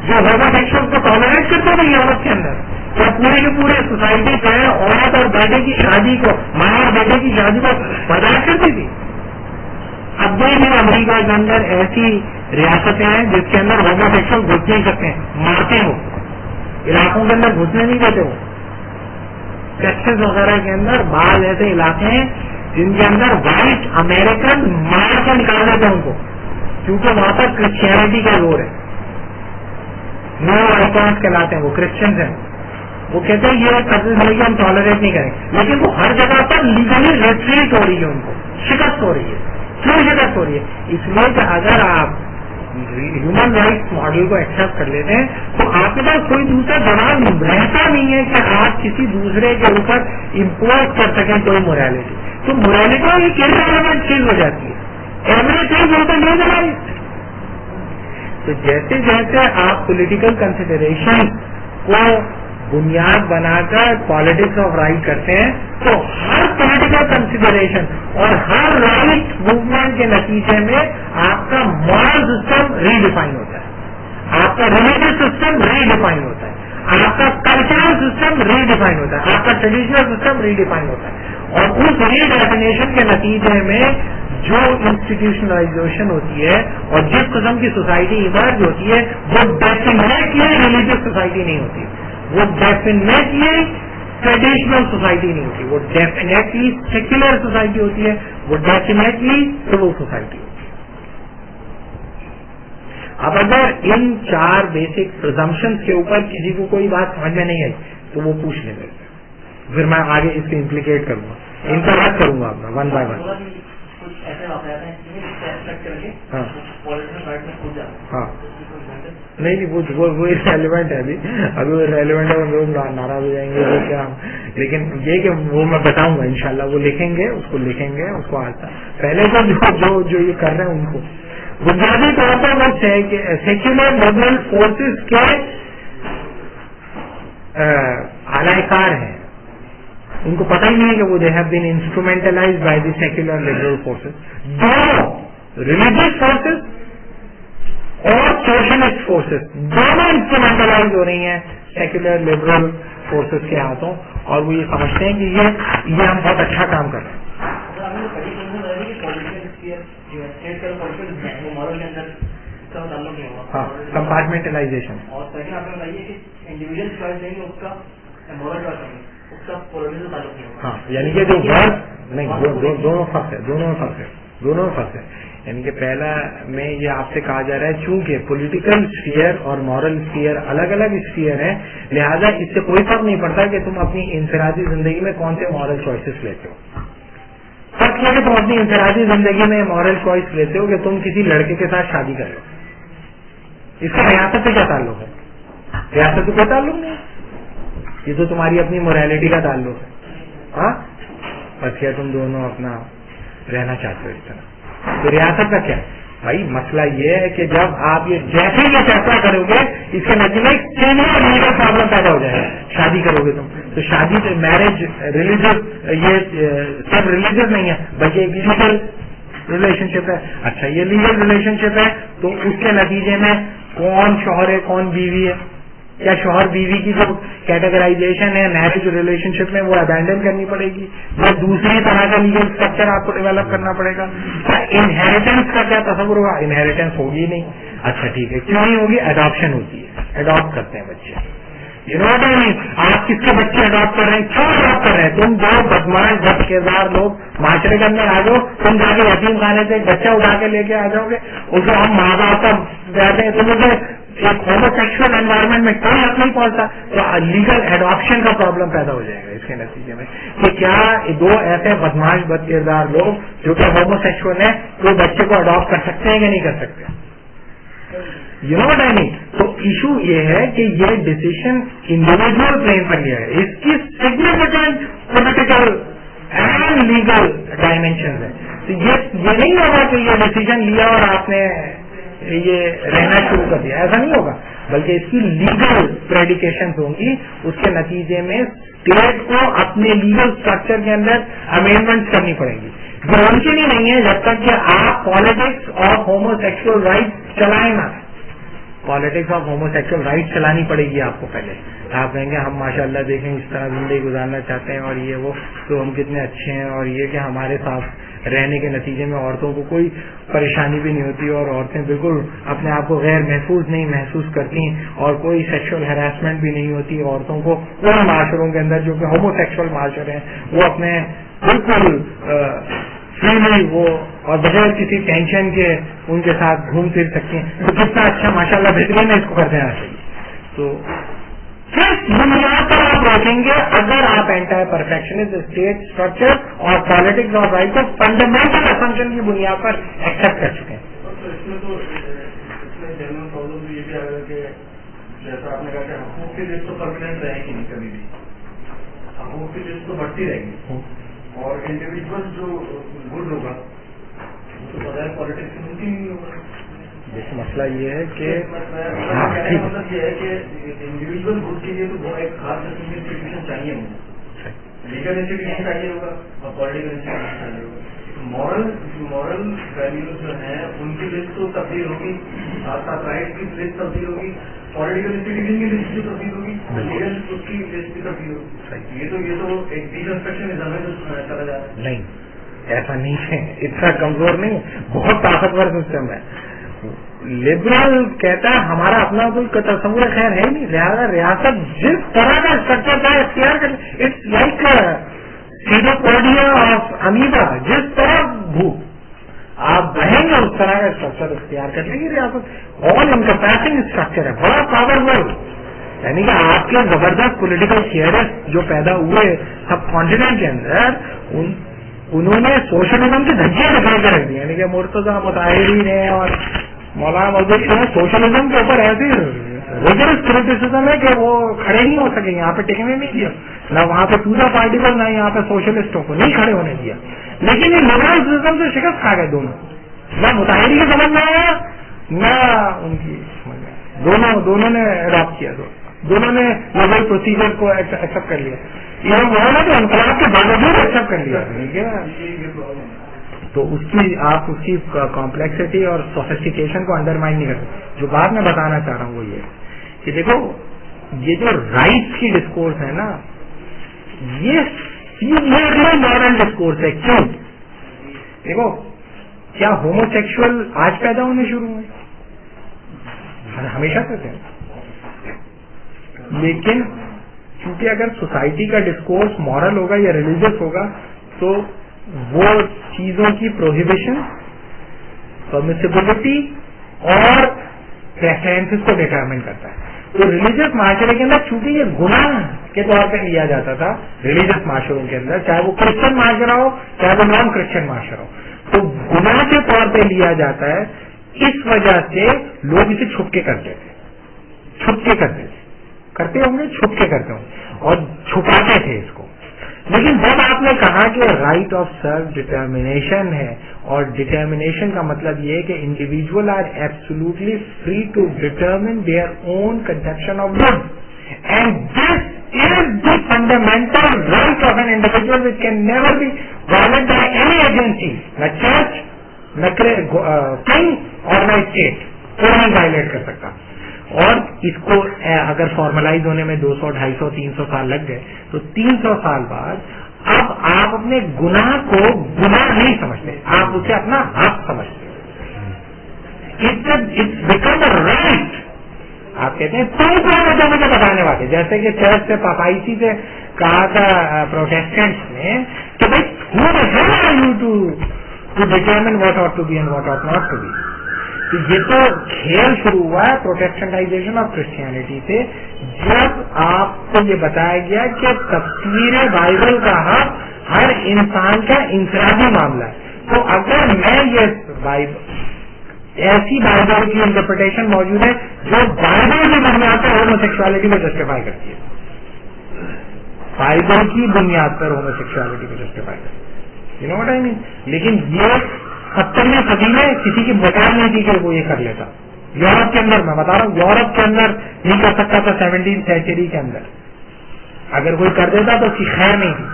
جو ہومو سیکشوئل کو ٹالریٹ کرتے تھے یورپ کے اندر, کیا پورے کے پورے سوسائٹی جو ہے عورت اور بیٹے کی شادی کو, ماں اور بیٹے کی شادی کو برداشت کرتی تھی؟ اب دیکھیں امریکہ کے اندر ایسی ریاستیں ہیں جس کے اندر ہومو سیکشوئل گھس نہیں سکتے ہیں, مارتے ہو, علاقوں کے اندر گھسنے نہیں دیتے ہو. ٹیکسس وغیرہ کے اندر بعض ایسے علاقے ہیں جن کے اندر وائٹ امریکن مار کے نکال دیتے ہیں ان کو, کیونکہ وہاں پر کرسچینٹی کا زور ہے. نو آئیکونس کہلاتے ہیں, وہ کرسچنز ہیں. وہ کہتے ہیں یہ قبض ہم ٹالریٹ نہیں کریں, لیکن وہ ہر جگہ پر لیگلی ریسٹریٹ ہو رہی ہے, ان کو شکست ہو رہی ہے. کیوں شکست ہو رہی ہے؟ اس لیے کہ اگر آپ ہیومن رائٹس ماڈل کو ایکسپٹ کر لیتے ہیں تو آپ کے پاس کوئی دوسرا جواب رہتا نہیں ہے کہ آپ کسی دوسرے کے اوپر امپوز کر سکیں کوئی موریلٹی. تو موریلٹی ایک ایلیمنٹ چیز ہو جاتی ہے, ایوریج چیز ہوتا نہیں. تو جیسے جیسے آپ پولیٹیکل کنسیڈریشن کو بنیاد بنا کر پالیٹکس آف رائٹ کرتے ہیں تو ہر پولیٹیکل کنسیڈریشن اور ہر رائٹ موومنٹ کے نتیجے میں آپ کا مورل سسٹم ریڈیفائن ہوتا ہے, آپ کا ریلیجیس سسٹم ریڈیفائن ہوتا ہے, آپ کا کلچرل سسٹم ریڈیفائن ہوتا ہے, آپ کا ٹریڈیشنل سسٹم ریڈیفائن ہوتا ہے. اور اس ریڈیفینیشن کے نتیجے میں جو انسٹیٹیوشنلائزیشن ہوتی ہے اور جس قسم کی سوسائٹی ایمرج ہوتی ہے وہ ڈیفینیٹلی ریلیجیس سوسائٹی نہیں ہوتی, وہ ڈیفینیٹلی ٹریڈیشنل سوسائٹی نہیں ہوتی, وہ ڈیفینیٹلی سیکولر سوسائٹی ہوتی ہے, وہ ڈیفینیٹلی سول سوسائٹی ہوتی ہے. اب اگر ان 4 بیسک پرزمپشنز کے اوپر کسی کو کوئی بات سمجھ میں نہیں آئی تو وہ پوچھ لیں میرے سے, پھر میں آگے اس کو امپلیکیٹ کروں گا, انٹریکٹ کروں گا اپنا ون بائی ون. ہاں نہیں وہ ریلیونٹ ہے, ابھی وہ ریلیونٹ ہے, وہ لوگ ناراض ہو جائیں گے وہ کیا, لیکن یہ کہ وہ میں بتاؤں گا انشاءاللہ, وہ لکھیں گے, اس کو لکھیں گے, اس کو آتا پہلے تو جو یہ کر رہے ہیں ان کو بنیادی طور پر وہ سیکولر لبرل فورسز کے اعلی کار ہیں. ان کو پتہ ہی نہیں ہے کہ وہ they have been instrumentalized by the secular liberal forces. دونوں ریلیجیس فورسز اور سوشلسٹ فورسز دونوں انسٹرومینٹلائز ہو رہی ہیں سیکولر لبرل فورسز کے ہاتھوں, اور وہ یہ سمجھتے ہیں کہ یہ ہم بہت اچھا کام کر رہے ہیں. ہاں کمپارٹمنٹلائزیشن. اور سیکنڈ آپ نے بتائیے کہ انڈیویجل چوائس دیں گے اس کا مورل چوائس دیں گے اس کا پولیٹیکل تعلق نہیں ہوگا. ہاں یعنی کہ جو ورڈ نہیں دونوں فرق ہے, دونوں فرق ہے. یعنی کہ پہلا میں یہ آپ سے کہا جا رہا ہے چونکہ پولیٹیکل اسفیئر اور مورل اسفیئر الگ الگ اسفیئر ہیں, لہذا اس سے کوئی فرق نہیں پڑتا کہ تم اپنی انفرادی زندگی میں کون سے مورل چوائسز لیتے ہو. فرق یہ کہ تم اپنی انفرادی زندگی میں مورل چوائس لیتے ہو کہ تم کسی لڑکے کے ساتھ شادی کر لو, اس کا ریاست سے کیا تعلق ہے؟ ریاست سے کوئی تعلق نہیں, یہ تو تمہاری اپنی موریلٹی کا تعلق ہے. ہاں بس کیا تم دونوں اپنا رہنا چاہتے ہو اس طرح, تو ریاست کا کیا بھائی؟ مسئلہ یہ ہے کہ جب آپ یہ جیسے یہ فیصلہ کرو گے اس کے نتیجے میں لیگل پرابلم پیدا ہو جائے گا. شادی کرو گے تم تو شادی میرج ریلیجیس, یہ سب ریلیجیس نہیں ہے بلکہ ایک لیگل ریلیشن شپ ہے. اچھا یہ لیگل ریلیشن شپ ہے تو اس کے نتیجے میں کون شوہر ہے کون بیوی ہے, یا شوہر بیوی کی جو کیٹیگرائزیشن ہے میرج ریلیشن شپ میں وہ ابینڈن کرنی پڑے گی, یا دوسری طرح کا لیگل اسٹرکچر آپ کو ڈیولپ کرنا پڑے گا. انہیریٹنس کا کیا تصور ہوگا؟ انہیریٹنس ہوگی نہیں. اچھا ٹھیک ہے, کیوں نہیں ہوگی؟ اڈاپشن ہوتی ہے, اڈاپٹ کرتے ہیں بچے. آپ کس کے بچے اڈاپٹ کر رہے ہیں؟ کیوں اڈاپٹ کر رہے ہیں؟ تم جو بدماش بد کردار لوگ معاشرے کے اندر آ جاؤ، تم جا کے یتیم خانے سے ایک بچہ اٹھا کے لے کے آ جاؤ گے، اسے ہم ماں باپ کا کہتے ہیں، تم اسے ایک ہومو سیکشل انوائرمنٹ میں کوئی حق نہیں پہنچتا، تو لیگل ایڈاپشن کا پرابلم پیدا ہو جائے گا اس کے نتیجے میں کہ کیا دو ایسے بدماش بد کردار لوگ جو کہ ہومو سیکشل ہیں وہ بچے کو اڈاپٹ کر سکتے ہیں کہ نہیں کر سکتے؟ تو ایشو یہ ہے کہ یہ ڈیسیشن انڈیویجل پلین پر لیا ہے، اس کی significant political and legal dimension ہے. تو یہ نہیں ہوگا کہ یہ ڈیسیجن لیا اور آپ نے یہ رہنا شروع کر دیا، ایسا نہیں ہوگا، بلکہ اس کی لیگل پریڈیکیشن ہوں گی. اس کے نتیجے میں اسٹیٹ کو اپنے لیگل اسٹرکچر کے اندر امینڈمنٹ کرنی پڑے گی. جو ممکن ہی نہیں ہے جب تک کہ آپ politics of homo sexual right چلائیں نا. Politics of homo sexual right چلانی پڑے گی آپ کو. پہلے آپ کہیں گے ہم ماشاءاللہ دیکھیں اس طرح زندگی گزارنا چاہتے ہیں اور یہ وہ، تو ہم کتنے اچھے ہیں، اور یہ کہ ہمارے ساتھ رہنے کے نتیجے میں عورتوں کو کوئی پریشانی بھی نہیں ہوتی اور عورتیں بالکل اپنے آپ کو غیر محفوظ نہیں محسوس کرتی اور کوئی سیکشل ہراسمنٹ بھی نہیں ہوتی عورتوں کو. ان معاشروں کے اندر جو کہ ہومو سیکشل معاشرے ہیں وہ اپنے بالکل فریلی وہ اور بغیر کسی ٹینشن کے ان کے ساتھ گھوم پھر سکتے ہیں. تو کتنا اچھا ماشاءاللہ بہترین ہے، اس کو کر دینا چاہیے. تو کس بنیاد پر آپ روکیں گے اگر آپ اینٹی پرفیکشنسٹ اسٹیٹ اسٹرکچر اور پالیٹکس آف رائٹ کو فنڈامنٹل اسمپشن کی بنیاد پر ایکسپٹ کر چکے ہیں؟ اس میں جنرل پرابلم تو یہ بھی آ گیا کہ جیسا آپ نے کہا کہ حقوق کی لسٹ تو پرماننٹ رہے گی نہیں کبھی بھی، حقوق کی لسٹ تو بڑھتی رہے گی اور انڈیویجل جو گڈ ہوگا تو بغیر پالیٹکس سے ممکن نہیں ہوگا. دیکھیں مسئلہ یہ ہے کہ مطلب یہ ہے کہ انڈیویجل گڈ کے لیے تو وہ ایک خاص قسم کی انسٹیٹیوشن چاہیے ہوگا، لیگل انسٹیٹیوشن چاہیے ہوگا اور پولیٹیکل انسٹیٹیوشن چاہیے ہوگا. مورل ویلیوز جو ہیں ان کی لسٹ تو تبدیل ہوگی، ساتھ ساتھ رائٹ کی لسٹ تبدیل ہوگی، پولیٹیکل انسٹیٹیوشن کی لسٹ بھی تبدیل ہوگی، لیگل اس کی لسٹ بھی تبدیل ہوگی. یہ تو ایک ڈیکنسٹرکشن میں چلا جا رہا ہے. نہیں، ایسا نہیں ہے، اتنا کمزور نہیں، بہت طاقتور سسٹم ہے. لبرل کہتا ہے ہمارا اپنا کوئی تصور خیر ہے نہیں، لہٰذا ریاست جس طرح کا اسٹرکچر کا اختیار کر، اٹس لائک سیڈوپوڈیا آف امیبا، جس طرح آپ بہیں گے اس طرح کا اسٹرکچر اختیار کر لیں گے ریاست. آل انکمپیسنگ اسٹرکچر ہے، بڑا پاورفل. یعنی کہ آپ کے زبردست پولیٹیکل تھیئرسٹ جو پیدا ہوئے سب کانٹیننٹ کے اندر، انہوں نے سوشلزم کی دھجیاں نکال کے رکھ دی. یعنی کہ مرتضی مطہری نے اور مولانا مودودی نے سوشلزم کے اوپر ایسی ریگرس کریٹیسزم ہے کہ وہ کھڑے نہیں ہو سکے، یہاں پہ ٹکنے نہیں دیا، نہ وہاں پہ پورا پارٹی کو، نہ یہاں پہ سوشلسٹوں کو نہیں کھڑے ہونے دیا. لیکن یہ لبرل سسٹم سے شکست کھا گئے دونوں، نہ مطہری کی سمجھ میں آیا نہ ان کی سمجھ میں. دونوں نے اڈاپٹ کیا، دونوں نے لبرل پروسیجر کو ایکسپٹ کر لیا. یہ انہوں نے انقلاب کے باوجود ایکسپٹ کر لیا. تو اس کی آپ اس کی کمپلیکسٹی اور سوفسٹیکیشن کو انڈرمائن نہیں کرتے. جو بات میں بتانا چاہ رہا ہوں وہ یہ کہ دیکھو یہ جو رائٹس کی ڈسکورس ہے نا، یہ ماڈرن ڈسکورس ہے. کیوں؟ دیکھو کیا ہومو سیکشل آج پیدا ہونے شروع ہوئے؟ ہمیشہ سے تھے. لیکن کیونکہ اگر سوسائٹی کا ڈسکورس مورل ہوگا یا ریلیجیس ہوگا تو وہ چیزوں کی پروہیبیشن، پرمیسیبلٹی اور پریفرنسز کو ڈیٹرمن کرتا ہے. تو ریلیجیس معاشرے کے اندر چونکہ یہ گناہ کے طور پہ لیا جاتا تھا ریلیجیس معاشروں کے اندر، چاہے وہ کرسچن معاشرہ ہو چاہے وہ نان کرسچن معاشرہ ہو، تو گناہ کے طور پہ لیا جاتا ہے. اس وجہ سے لوگ اسے چھپ کے کرتے تھے، کرتے ہوں گے، چھپ کے کرتے ہوں گے اور چھپاتے تھے اس کو. لیکن جب آپ نے کہا کہ رائٹ آف سیلف ڈٹرمنیشن ہے، اور ڈٹرمنیشن کا مطلب یہ ہے کہ individual are absolutely free to determine their own conception of good, and this is the fundamental right of an individual which can never be violated by any agency, نہ church, نہ king اور نہ state, کوئی نہیں wallet کر سکتا. اور اس کو اگر فارملائز ہونے میں 200, 250, 300 سال لگ گئے تو 300 سال بعد اب آپ اپنے گناہ کو گناہ نہیں سمجھتے، آپ اسے اپنا حق سمجھتے. It's become a right. آپ کہتے ہیں تم کون ہوتے مجھے بتانے والے. جیسے کہ چرچ سے پاپائسی سے کہا تھا پروٹیسٹنٹس نے کہ بھائی who the hell are you to determine what ought to be and what ought not to be. تو یہ تو کھیل شروع ہوا ہے پروٹیسٹنٹائزیشن آف کرسچینٹی سے جب آپ کو یہ بتایا گیا کہ تفسیر بائبل کا حق ہر انسان کا انفرادی معاملہ ہے. تو اگر میں یہ ایسی بائبل کی انٹرپریٹیشن موجود ہے جو بائبل کی بنیاد پر ہومو سیکسوالٹی کو جسٹیفائی کرتی ہے, بائبل کی بنیاد پر ہومو سیکسوالٹی کو جسٹیفائی کرتی ہے, یو نو واٹ آئی مین. لیکن یہ 70ویں صدی میں کسی کی بکار نہیں تھی کہ وہ یہ کر لیتا. یورپ کے اندر میں بتا رہا ہوں, یورپ کے اندر نہیں کر سکتا تھا 17 سینچری کے اندر. اگر کوئی کر دیتا تو اس کی خیر نہیں تھی.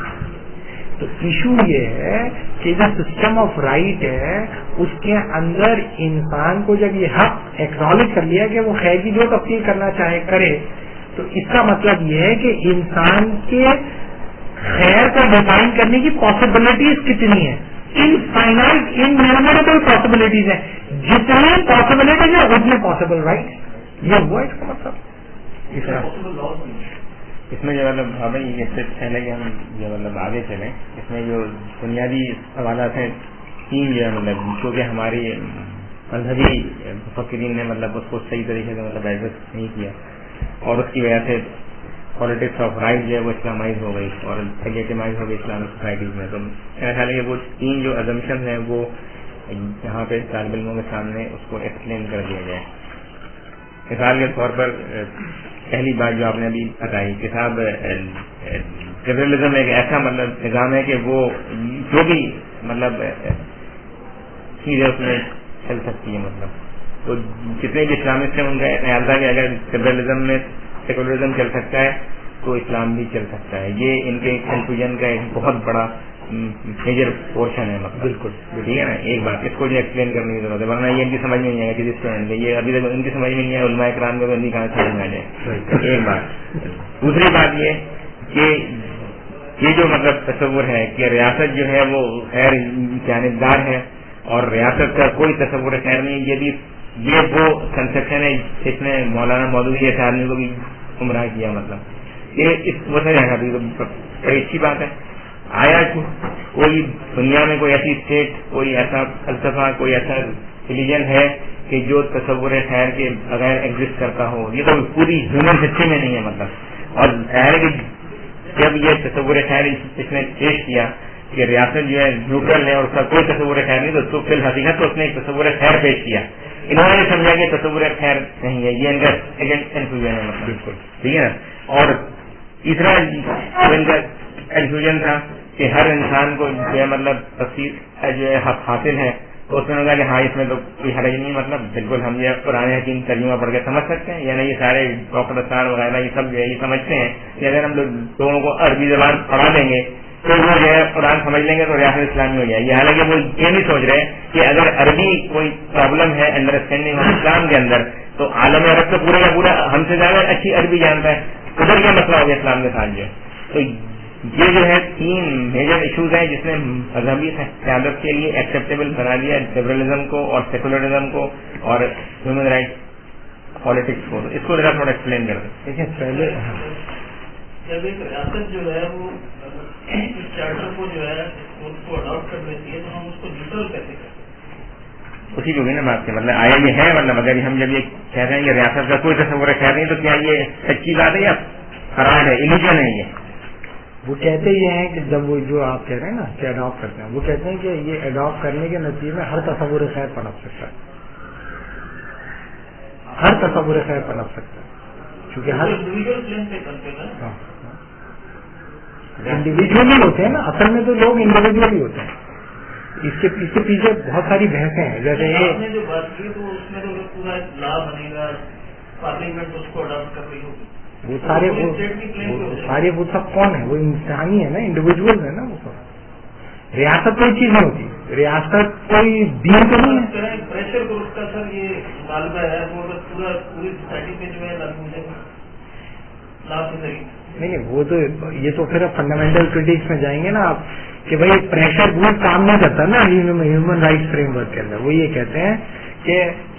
تو ایشو یہ ہے کہ جو سسٹم آف رائٹ ہے اس کے اندر انسان کو جب یہ حق ایکنالج کر لیا کہ وہ خیر کی جو تفصیل کرنا چاہے کرے, تو اس کا مطلب یہ ہے کہ انسان کے خیر کو ڈیفائن کرنے کی پاسبلٹیز کتنی ہیں. انفائنائٹ اننیومریبل پاسبلٹیز ہیں. جتنی پاسبلٹیز ہیں اتنے پاسبل رائٹ. یہ ہوا اس کا مطلب. اس میں جو مطلب بھائی اس سے پہلے کہ ہم جو مطلب آگے چلیں, اس میں جو بنیادی سوالات ہیں 3 جو ہے مطلب کیونکہ ہماری مذہبی مفکرین نے مطلب اس کو صحیح طریقے سے مطلب ایڈریس نہیں کیا اور اس کی وجہ سے پالیٹکس آف رائٹ جو ہے وہ اسلامائز ہو گئی اور لیجیٹمائز ہو گئی اسلامک سوسائٹیز میں. تو میرا خیال ہے کہ وہ 3 جو ازمپشن ہیں وہ یہاں پہ طالب علموں کے سامنے اس کو ایکسپلین کر دیا جائے. مثال کے طور پر پہلی بات جو آپ نے ابھی بتائی کہ صاحب لبرلزم ایک ایسا مطلب نظام ہے کہ وہ جو بھی مطلب چیزیں اس میں چل سکتی ہے. مطلب تو جتنے بھی اسلامسٹ ہیں ان کا خیال تھا کہ اگر لبرلزم میں سیکولرزم چل سکتا ہے تو اسلام بھی چل سکتا ہے. یہ ان کے کنفیوژن کا ایک بہت بڑا میجر پورشن ہے. مطلب بالکل ٹھیک ہے نا. ایک بات اس کو جو ایکسپلین کرنے کی ضرورت ہے ورنہ یہ ان کی سمجھ میں نہیں آئے گا کہ جس طرح یہ ابھی تک ان کی سمجھ میں نہیں آئے علماء کرام کو نہیں کہاں سمجھ میں آ جائے. ایک بات. دوسری بات یہ کہ یہ جو مطلب تصور ہے کہ ریاست جو ہے وہ خیر جانبدار ہے اور ریاست کا کوئی تصور خیر نہیں, یہ وہ کنسپشن ہے جس نے مولانا مودودی جیسے آدمی کو بھی گمراہ کیا. مطلب یہ اس وجہ سے بڑی اچھی بات ہے. آیا کوئی دنیا میں کوئی ایسی اسٹیٹ, کوئی ایسا فلسفہ, کوئی ایسا ریلیجن ہے کہ جو تصور خیر کے بغیر ایگزسٹ کرتا ہو؟ یہ تو پوری ہیومن ہسٹری میں نہیں ہے. مطلب اور ظاہر ہے کہ جب یہ تصور خیر اس نے پیش کیا کہ ریاست جو ہے نیوٹرل ہے اور اس کا کوئی تصور خیر نہیں, تو فی الحقیقت تو اس نے ایک تصور خیر پیش کیا. انہوں نے سمجھا کہ تصور خیر نہیں ہے, یہ ان کا کنفیوژن ہے. مطلب بالکل ٹھیک ہے نا. اور تیسرا ان کا کنفیوژن تھا کہ ہر انسان کو جو ہے مطلب تفسیر جو ہے حق حاصل ہے, تو اس میں کہ ہاں اس میں تو کوئی حرج نہیں. مطلب بالکل ہم یہ قرآن حکیم ترجمہ پڑھ کے سمجھ سکتے ہیں. یعنی یہ سارے ڈاکٹر اسٹار وغیرہ یہ سب جو ہے یہ سمجھتے ہیں کہ اگر ہم لوگوں کو عربی زبان پڑھا دیں گے تو وہ جو ہے قرآن سمجھ لیں گے تو ریاست اسلامی ہو جائے گی. حالانکہ وہ یہ نہیں سوچ رہے کہ اگر عربی کوئی پرابلم ہے انڈرسٹینڈنگ آف اسلام کے اندر تو عالم عرب تو پورے کا پورا ہم سے زیادہ اچھی عربی جانتا ہے. ادھر کیا مسئلہ ہو گیا اسلام کے ساتھ جو ہے. تو یہ جو ہے 3 میجر ایشوز ہیں جس نے مذہبی قیادت کے لیے ایکسیپٹیبل بنا دیا لبرلزم کو اور سیکولرزم کو اور ہیومن رائٹ پالیٹکس کو. اس کو ذرا تھوڑا ایکسپلین کر دیں. دیکھیں پہلے جب ایک ریاست جو ہے وہ چارٹر کو جو ہے اس کو اڈاپٹ کر لیتی ہے تو ہم اس کو نیوٹرل کیسے کرتے ہیں؟ اسی کو بھی نا بات ہے. مطلب آیا یہ ہے مطلب اگر ہم جب یہ کہتے ہیں کہ ریاست کا کوئی تصور خیر نہیں تو کیا یہ سچی بات ہے یا فراد ہے, ایلیجن ہے؟ یہ وہ کہتے یہ ہیں کہ جب وہ جو آپ کہہ رہے ہیں نا کہ اڈاپٹ کرتے ہیں, وہ کہتے ہیں کہ یہ اڈاپٹ کرنے کے نتیجے میں ہر تصور خیر پنپ سکتا ہے, ہر تصور خیر پنپ سکتا ہے کیونکہ ہر انڈیویجلی ہوتے ہیں نا. اصل میں تو لوگ انڈیویجلی ہوتے ہیں. اس کے پیچھے بہت ساری بحثیں ہیں. جیسے آپ نے جو بات کی تو اس میں تو پورا لا بنے گا, پارلیمنٹ اس کو اڈاپٹ کر رہی ہوگی. وہ سارے وہ سب کون ہے؟ وہ انسانی ہے نا, انڈیویجل ہے نا. وہ سب ریاست کوئی چیز نہیں ہوتی. ریاست کوئی دین تو نہیں ہے. پریشر کو اس کا سر یہ غالبہ ہے وہ پوری سوسائٹی پہ جو ہے لاگو ہو جائے گا لاپ کے ذریعے. نہیں وہ تو یہ تو پھر فنڈامنٹل کریٹکس میں جائیں گے نا آپ کہ بھائی پریشر گروپ کام نہیں کرتا نا ہیومن رائٹس فریم ورک کے اندر. وہ یہ کہتے ہیں کہ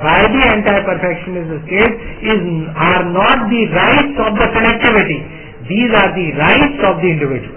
by the anti-perfectionist state are not the rights of the collectivity. These are the rights of the individual.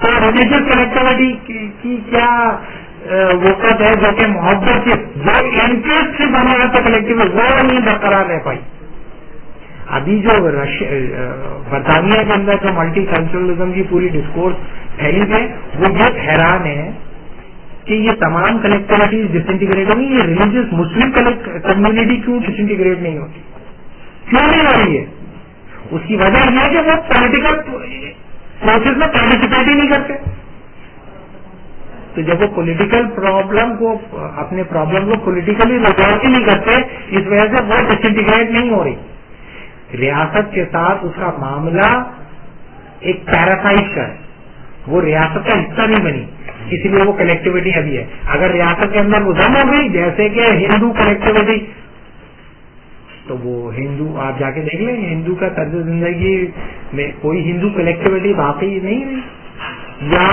تو ریلیجیس کنیکٹیوٹی کی کیا وقت ہے جو کہ محبت سے جو انٹرسٹ سے بنا ہے تو کلیکٹیو وہ نہیں برقرار رہ پائی. ابھی جو برطانیہ کے اندر جو ملٹی کلچرلزم کی پوری ڈسکورس پھیلی ہے وہ یہ حیران ہے کہ یہ تمام کلیکٹیوٹیز ڈس انٹیگریٹ ہوں گی. یہ ریلیجیس مسلم کمیونٹی کیوں ڈس انٹیگریٹ نہیں ہوتی, کیوں نہیں ہو رہی ہے؟ اس کی وجہ یہ ہے کہ وہ پولیٹیکل پروسیس میں پارٹیسپیٹ ہی نہیں کرتے. تو جب وہ پولیٹیکل پرابلم کو اپنے پرابلم کو پولیٹیکلی ریزالو ہی نہیں کرتے, اس وجہ سے وہ ڈس انٹیگریٹ نہیں ہو رہی. ریاست کے ساتھ اس کا معاملہ ایک پیراسائٹ کا ہے, وہ ریاست کا حصہ نہیں بنی, اس لیے وہ کلیکٹیوٹی ابھی ہے. اگر ریاست کے اندر وہ دم ہو گئی جیسے کہ ہندو کلیکٹیوٹی, تو وہ ہندو آپ جا کے دیکھ لیں ہندو کا طرز زندگی میں کوئی ہندو کلیکٹیوٹی واقعی نہیں رہی, یا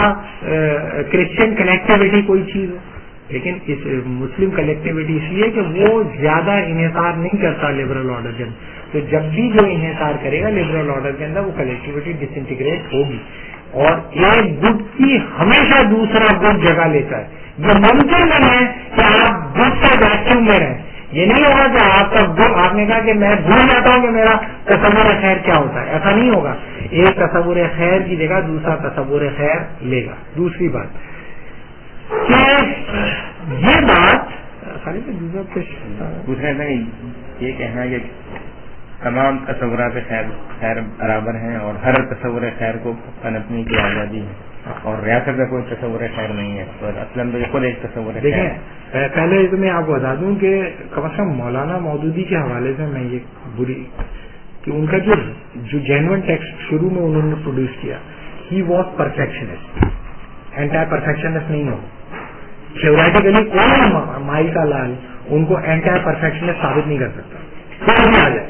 کرسچن کلیکٹیوٹی کوئی چیز ہو. لیکن اس مسلم کلیکٹیوٹی اس لیے کہ وہ زیادہ انحصار نہیں کرتا لبرل آرڈر کے اندر, تو جب بھی جو انحصار کرے گا لبرل آرڈر کے اندر وہ کلیکٹیوٹی ڈس انٹیگریٹ ہوگی, اور ایک گٹ کی ہمیشہ دوسرا گٹ جگہ لیتا ہے. یہ ممکن نہیں ہے کہ آپ گٹ کے ویکیوم میں رہیں. یہ نہیں ہوگا کہ آپ کا گٹ, آپ نے کہا کہ میں بھول جاتا ہوں کہ میرا تصور خیر کیا ہوتا ہے, ایسا نہیں ہوگا. ایک تصور خیر کی جگہ دوسرا تصور خیر لے گا. دوسری بات کہ یہ بات دوسرا یہ کہنا کہ تمام تصورات خیر برابر ہیں اور ہر تصور خیر کو پنپنے کی آزادی ہے, اور ریاست کا کوئی تصور خیر نہیں ہے, تو اصلاً تو خود ایک تصور خیر. دیکھیں پہلے تو میں آپ کو بتا دوں کہ کم از کم مولانا مودودی کے حوالے سے میں یہ بری کہ ان کا جو جینوئن ٹیکسٹ شروع میں انہوں نے پروڈیوس کیا, he was perfectionist, anti perfectionist نہیں ہو. تھیوریٹیکلی کوئی مائی کا لال ان کو اینٹی پرفیکشنسٹ ثابت نہیں کر سکتا, کوئی بھی آ جائے.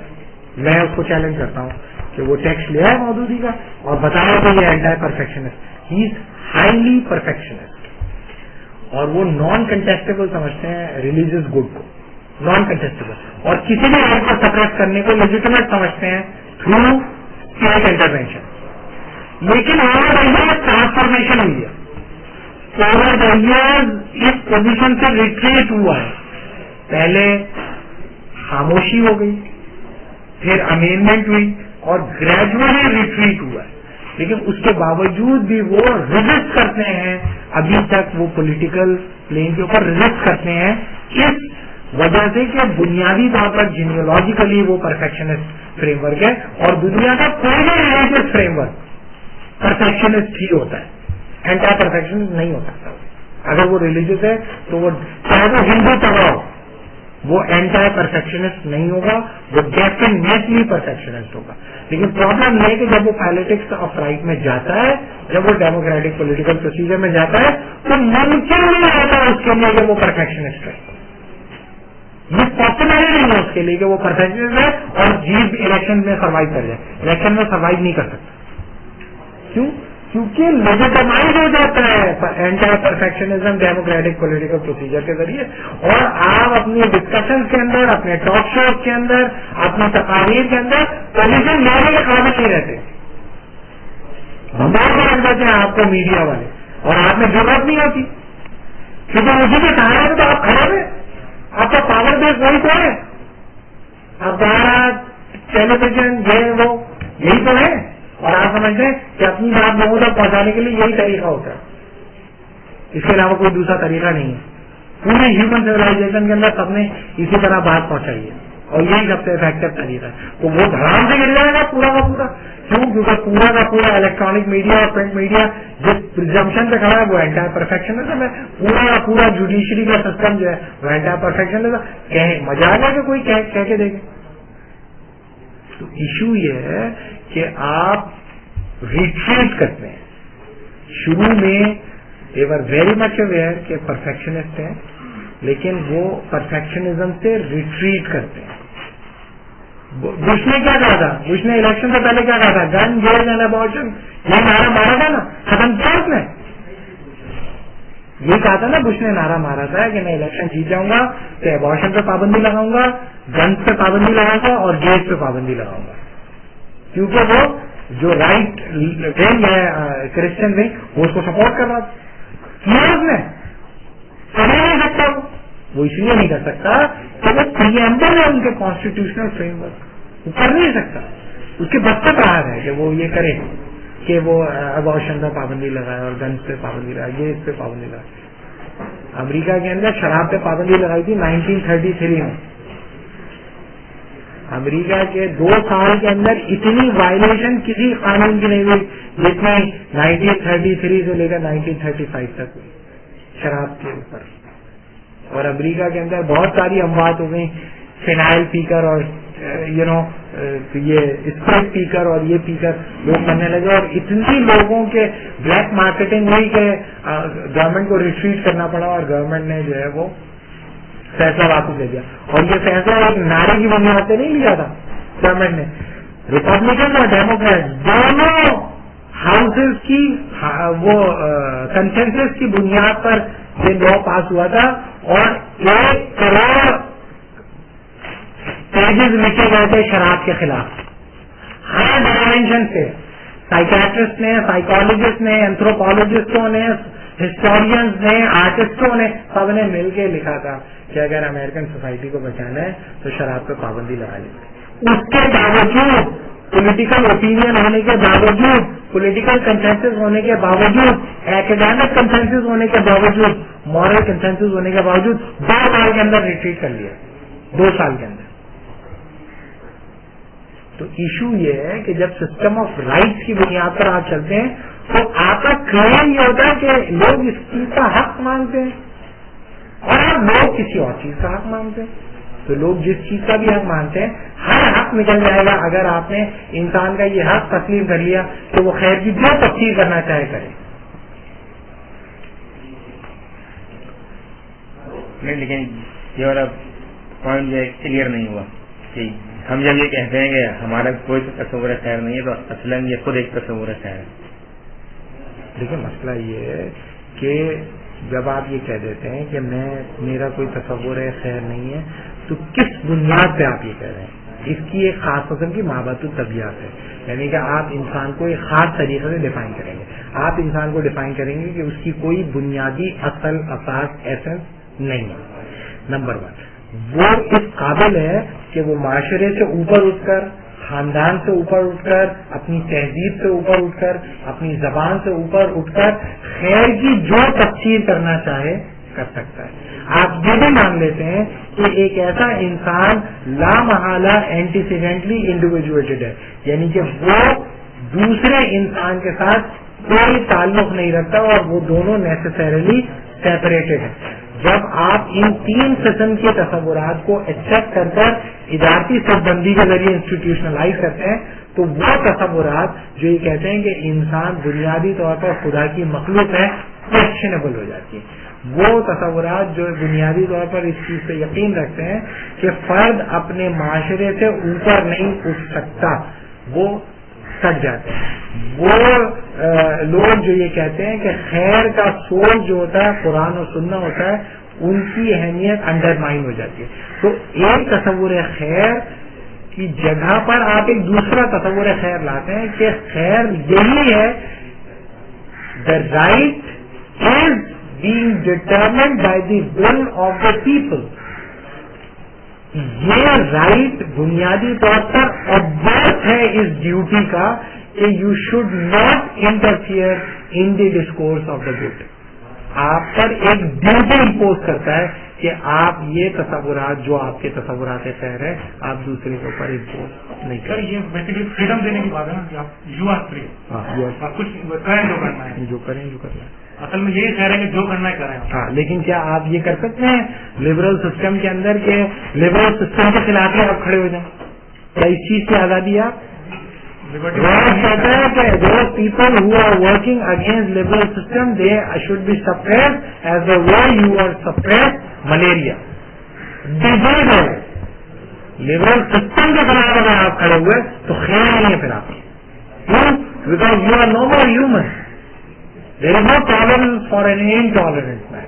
میں اس کو چیلنج کرتا ہوں کہ وہ ٹیکسٹ لیا ہے مودودی کا اور بتایا کہ یہ anti perfectionist, he is highly perfectionist, اور وہ نان کنٹیسٹیبل سمجھتے ہیں ریلیجیس گڈ کو, نان کنٹیسٹیبل, اور کسی بھی ایپ کو سپریس کرنے کو لیجیٹمیٹ سمجھتے ہیں تھرو اسٹیٹ انٹروینشن. لیکن ٹرانسفارمیشن ہوئی ہے, اس پوزیشن سے ریٹریٹ ہوا ہے. پہلے خاموشی ہو گئی, پھر امینڈمنٹ ہوئی, اور گریجولی ریٹریٹ ہوا ہے. لیکن اس کے باوجود بھی وہ ریزسٹ کرتے ہیں, ابھی تک وہ پولیٹیکل پلین کے اوپر ریزسٹ کرتے ہیں, اس وجہ سے کہ بنیادی طور پر جینیولوجیکلی وہ پرفیکشنسٹ فریم ورک ہے, اور دنیا کا کوئی بھی ریلیجیس فریم ورک پرفیکشنسٹ ہی ہوتا ہے, اینٹی پرفیکشن نہیں ہو سکتا. اگر وہ ریلیجیس ہے تو وہ چاہے وہ ہندو تباہ ہو, وہ اینٹی پرفیکشنسٹ نہیں ہوگا, وہ ڈیفینیٹلی پرفیکشنسٹ ہوگا. لیکن پرابلم یہ ہے کہ جب وہ پالیٹکس آف رائٹ میں جاتا ہے, جب وہ ڈیموکریٹک پولیٹیکل پروسیجر میں جاتا ہے, تو ممکن نہیں ہوتا اس کے لیے کہ وہ پرفیکشنسٹ ہے. یہ پاسبل نہیں ہے اس کے لیے کہ وہ پرفیکشنسٹ ہے اور جیت الیکشن میں سروائو کر جائے. الیکشن میں سروائو نہیں کر سکتا. کیوں؟ کیونکہ لیجیٹمائز ہو جاتا ہے anti perfectionism democratic political procedure کے ذریعے, اور آپ اپنی ڈسکشن کے اندر, اپنے ٹاک شوز کے اندر, اپنی تقاریر کے اندر پوزیشن لینے کے قابل نہیں رہتے. بمبار میں رکھ دیتے ہیں آپ کو میڈیا والے, اور آپ میں ضرورت نہیں ہوتی, کیونکہ اسی کے سہارے میں تو آپ کھڑے ہوئے, آپ کا پاور بیس وہی تو ہے. آپ باہر ٹیلی ویژن یہ وہ یہی تو ہے, اور آپ سمجھتے ہیں کہ اپنی بات لوگوں تک پہنچانے کے لیے یہی طریقہ ہوتا ہے, اس کے علاوہ کوئی دوسرا طریقہ نہیں ہے. پورے ہیومن سیولائزیشن کے اندر سب نے اسی طرح بات پہنچائی ہے, اور یہی سب سے افیکٹو طریقہ ہے. تو وہ دھڑام سے گر جائے گا پورا کا پورا. کیوں؟ کیونکہ پورا کا پورا الیکٹرانک میڈیا اور پرنٹ میڈیا جس پرزمپشن پہ کھڑا ہے وہ اینٹی پرفیکشنزم ہے. پورا کا پورا جوڈیشری کا سسٹم جو ہے وہ اینٹی پرفیکشنزم. مزہ آ گیا کہ کوئی کہہ کے دیکھے. تو ایشو یہ ہے کہ آپ ریٹریٹ کرتے ہیں. شروع میں دے ور ویری مچ اویئر کہ پرفیکشنسٹ ہیں, لیکن وہ پرفیکشنزم سے ریٹریٹ کرتے ہیں. بش نے کیا کہا تھا؟ بش نے الیکشن سے پہلے کیا کہا تھا؟ گن جیل اینڈ ابارشن. یہ نعرہ مارا تھا نا, ختم کیا اس نے. یہ کہا تھا نا بش نے نعرہ مارا تھا کہ میں الیکشن جیت جاؤں گا تو ابارشن پہ پابندی لگاؤں گا, گن پہ پابندی لگاؤں گا, اور جیل پہ پابندی لگاؤں گا, کیونکہ وہ جو رائٹ ونگ ہے کرسچن ونگ وہ اس کو سپورٹ کر رہا تھا اس نے کر نہیں سکتا وہ اس لیے نہیں کر سکتا کہ وہ پریمبل ہے ان کے کانسٹیٹیوشنل فریم ورک، وہ کر نہیں سکتا، اس کے بس سے باہر ہے کہ وہ یہ کرے کہ وہ ابارشن پہ پابندی لگائے اور گنز پہ پابندی لگائے، یہ اس پہ پابندی لگائے۔ امریکہ کے اندر شراب پہ پابندی لگائی تھی 1933 میں، امریکہ کے 2 سال کے اندر اتنی وائلیشن کسی قانون کی نہیں ہوئی جتنی 1933 سے لے کر 1935 تک ہوئی شراب کے اوپر۔ اور امریکہ کے اندر بہت ساری اموات ہو گئی، فینائل پی کر اور یہ اسپرٹ پی کر اور یہ پی کر لوگ کرنے لگے، اور اتنی لوگوں کے بلیک مارکیٹنگ ہوئی کہ گورنمنٹ کو ریٹریٹ کرنا پڑا، اور گورنمنٹ نے جو ہے وہ فیصلہ واپس لے دیا۔ اور یہ فیصلہ ایک نعرے کی بنیاد پہ نہیں لیا تھا گورنمنٹ نے، ریپبلکن اور ڈیموکریٹ دونوں ہاؤسز کی وہ کنسنسس کی بنیاد پر یہ لا پاس ہوا تھا، اور 1 کروڑ پیجز لکھے گئے تھے شراب کے خلاف ہر ڈائمینشن سے، سائیکیٹرسٹ نے، سائیکالوجسٹ نے، اینتھروپولوجسٹوں نے، ہسٹورینز نے، آرٹسٹوں نے، سب نے مل کے لکھا تھا کہ اگر امریکن سوسائٹی کو بچانا ہے تو شراب پہ پابندی لگا لیں۔ اس کے باوجود پولیٹیکل اوپینین ہونے کے باوجود، پولیٹیکل کنسنسس ہونے کے باوجود، ایکڈیمک کنسنسس ہونے کے باوجود، مورل کنسنسس ہونے کے باوجود 2 سال کے اندر ریٹریٹ کر لیا، 2 سال کے اندر۔ تو ایشو یہ ہے کہ جب سسٹم آف رائٹس کی بنیاد پر آپ چلتے ہیں تو آپ کا کلیم یہ ہوتا ہے کہ لوگ اس چیز کا حق مانگتے ہیں اور آپ لوگ کسی اور چیز کا حق مانگتے ہیں۔ تو لوگ جس چیز کا بھی حق مانتے ہیں ہر حق نکل جائے گا اگر آپ نے انسان کا یہ حق تسلیم کر لیا تو وہ خیر کی جو تفسیر کرنا چاہے کرے۔ نہیں، لیکن یہ والا پوائنٹ جو ہے کلیئر نہیں ہوا کہ ہم جب یہ کہتے ہیں کہ ہمارا کوئی تصور خیر نہیں ہے تو اصلاً یہ خود ایک تصور خیر ہے۔ دیکھیں مسئلہ یہ ہے کہ جب آپ یہ کہہ دیتے ہیں کہ میرا کوئی تصور خیر نہیں ہے تو کس بنیاد پہ آپ یہ کہہ رہے ہیں؟ اس کی ایک خاص قسم کی مابعث الطبیعت ہے، یعنی کہ آپ انسان کو ایک خاص طریقے سے ڈیفائن کریں گے، آپ انسان کو ڈیفائن کریں گے کہ اس کی کوئی بنیادی اصل اساس ایسنس نہیں ہے۔ نمبر 1 وہ اس قابل ہے کہ وہ معاشرے سے اوپر اٹھ کر، خاندان سے اوپر اٹھ کر، اپنی تہذیب سے اوپر اٹھ کر، اپنی زبان سے اوپر اٹھ کر خیر کی جو تفسیر کرنا چاہے کر سکتا ہے۔ آپ یہ بھی مان لیتے ہیں کہ ایک ایسا انسان لامحالہ اینٹیسیڈنٹلی انڈیویجویٹڈ ہے، یعنی کہ وہ دوسرے انسان کے ساتھ کوئی تعلق نہیں رکھتا اور وہ دونوں نیسیسریلی سیپریٹڈ ہیں۔ جب آپ ان 3 قسم کے تصورات کو ایکسپٹ کر کر ادارتی سربندی کے ذریعے انسٹیٹیوشنلائز کرتے ہیں تو وہ تصورات جو یہ کہتے ہیں کہ انسان بنیادی طور پر خدا کی مخلوق ہے کویسچنیبل ہو جاتی ہے۔ وہ تصورات جو بنیادی طور پر اس چیز پہ یقین رکھتے ہیں کہ فرد اپنے معاشرے سے اوپر نہیں اٹھ سکتا وہ کٹ جاتے ہیں۔ وہ لوگ جو یہ کہتے ہیں کہ خیر کا سورس جو ہوتا ہے قرآن و سنت ہوتا ہے ان کی اہمیت انڈرمائن ہو جاتی ہے۔ تو ایک تصور خیر کی جگہ پر آپ ایک دوسرا تصور خیر لاتے ہیں کہ خیر یہی ہے the right is being determined by the will of the people. یہ رائٹ بنیادی طور پر ابورٹ ہے اس ڈیوٹی کا کہ you should not interfere in the discourse of the good. آپ پر ایک ڈیوٹی امپوز کرتا ہے کہ آپ یہ تصورات جو آپ کے تصورات خیر ہے آپ دوسرے کے اوپر امپوز نہیں کریں۔ یہ بیسیکلی فریڈم دینے کی بات ہے نا کہ آپ یو آر فری، آپ کچھ کریں جو کرنا ہے، جو کریں جو کرنا ہے۔ اصل میں یہی خیر ہے کہ جو کرنا ہے کریں۔ ہاں، لیکن کیا آپ یہ کر سکتے ہیں لبرل سسٹم کے اندر کہ لبرل سسٹم کے خلاف ہی آپ کھڑے ہو جائیں؟ کیا اس چیز کی آزادی ہے؟ آپ کہتا ہے کہ those people who are working against liberal system they should be suppressed as the way you are suppressed malaria. disease ہے liberal system کے خلاف اگر آپ کھڑے ہوئے تو خیر نہیں ہے پھر آپ کیوں؟ because you are no more human. There is no tolerance for an intolerant man.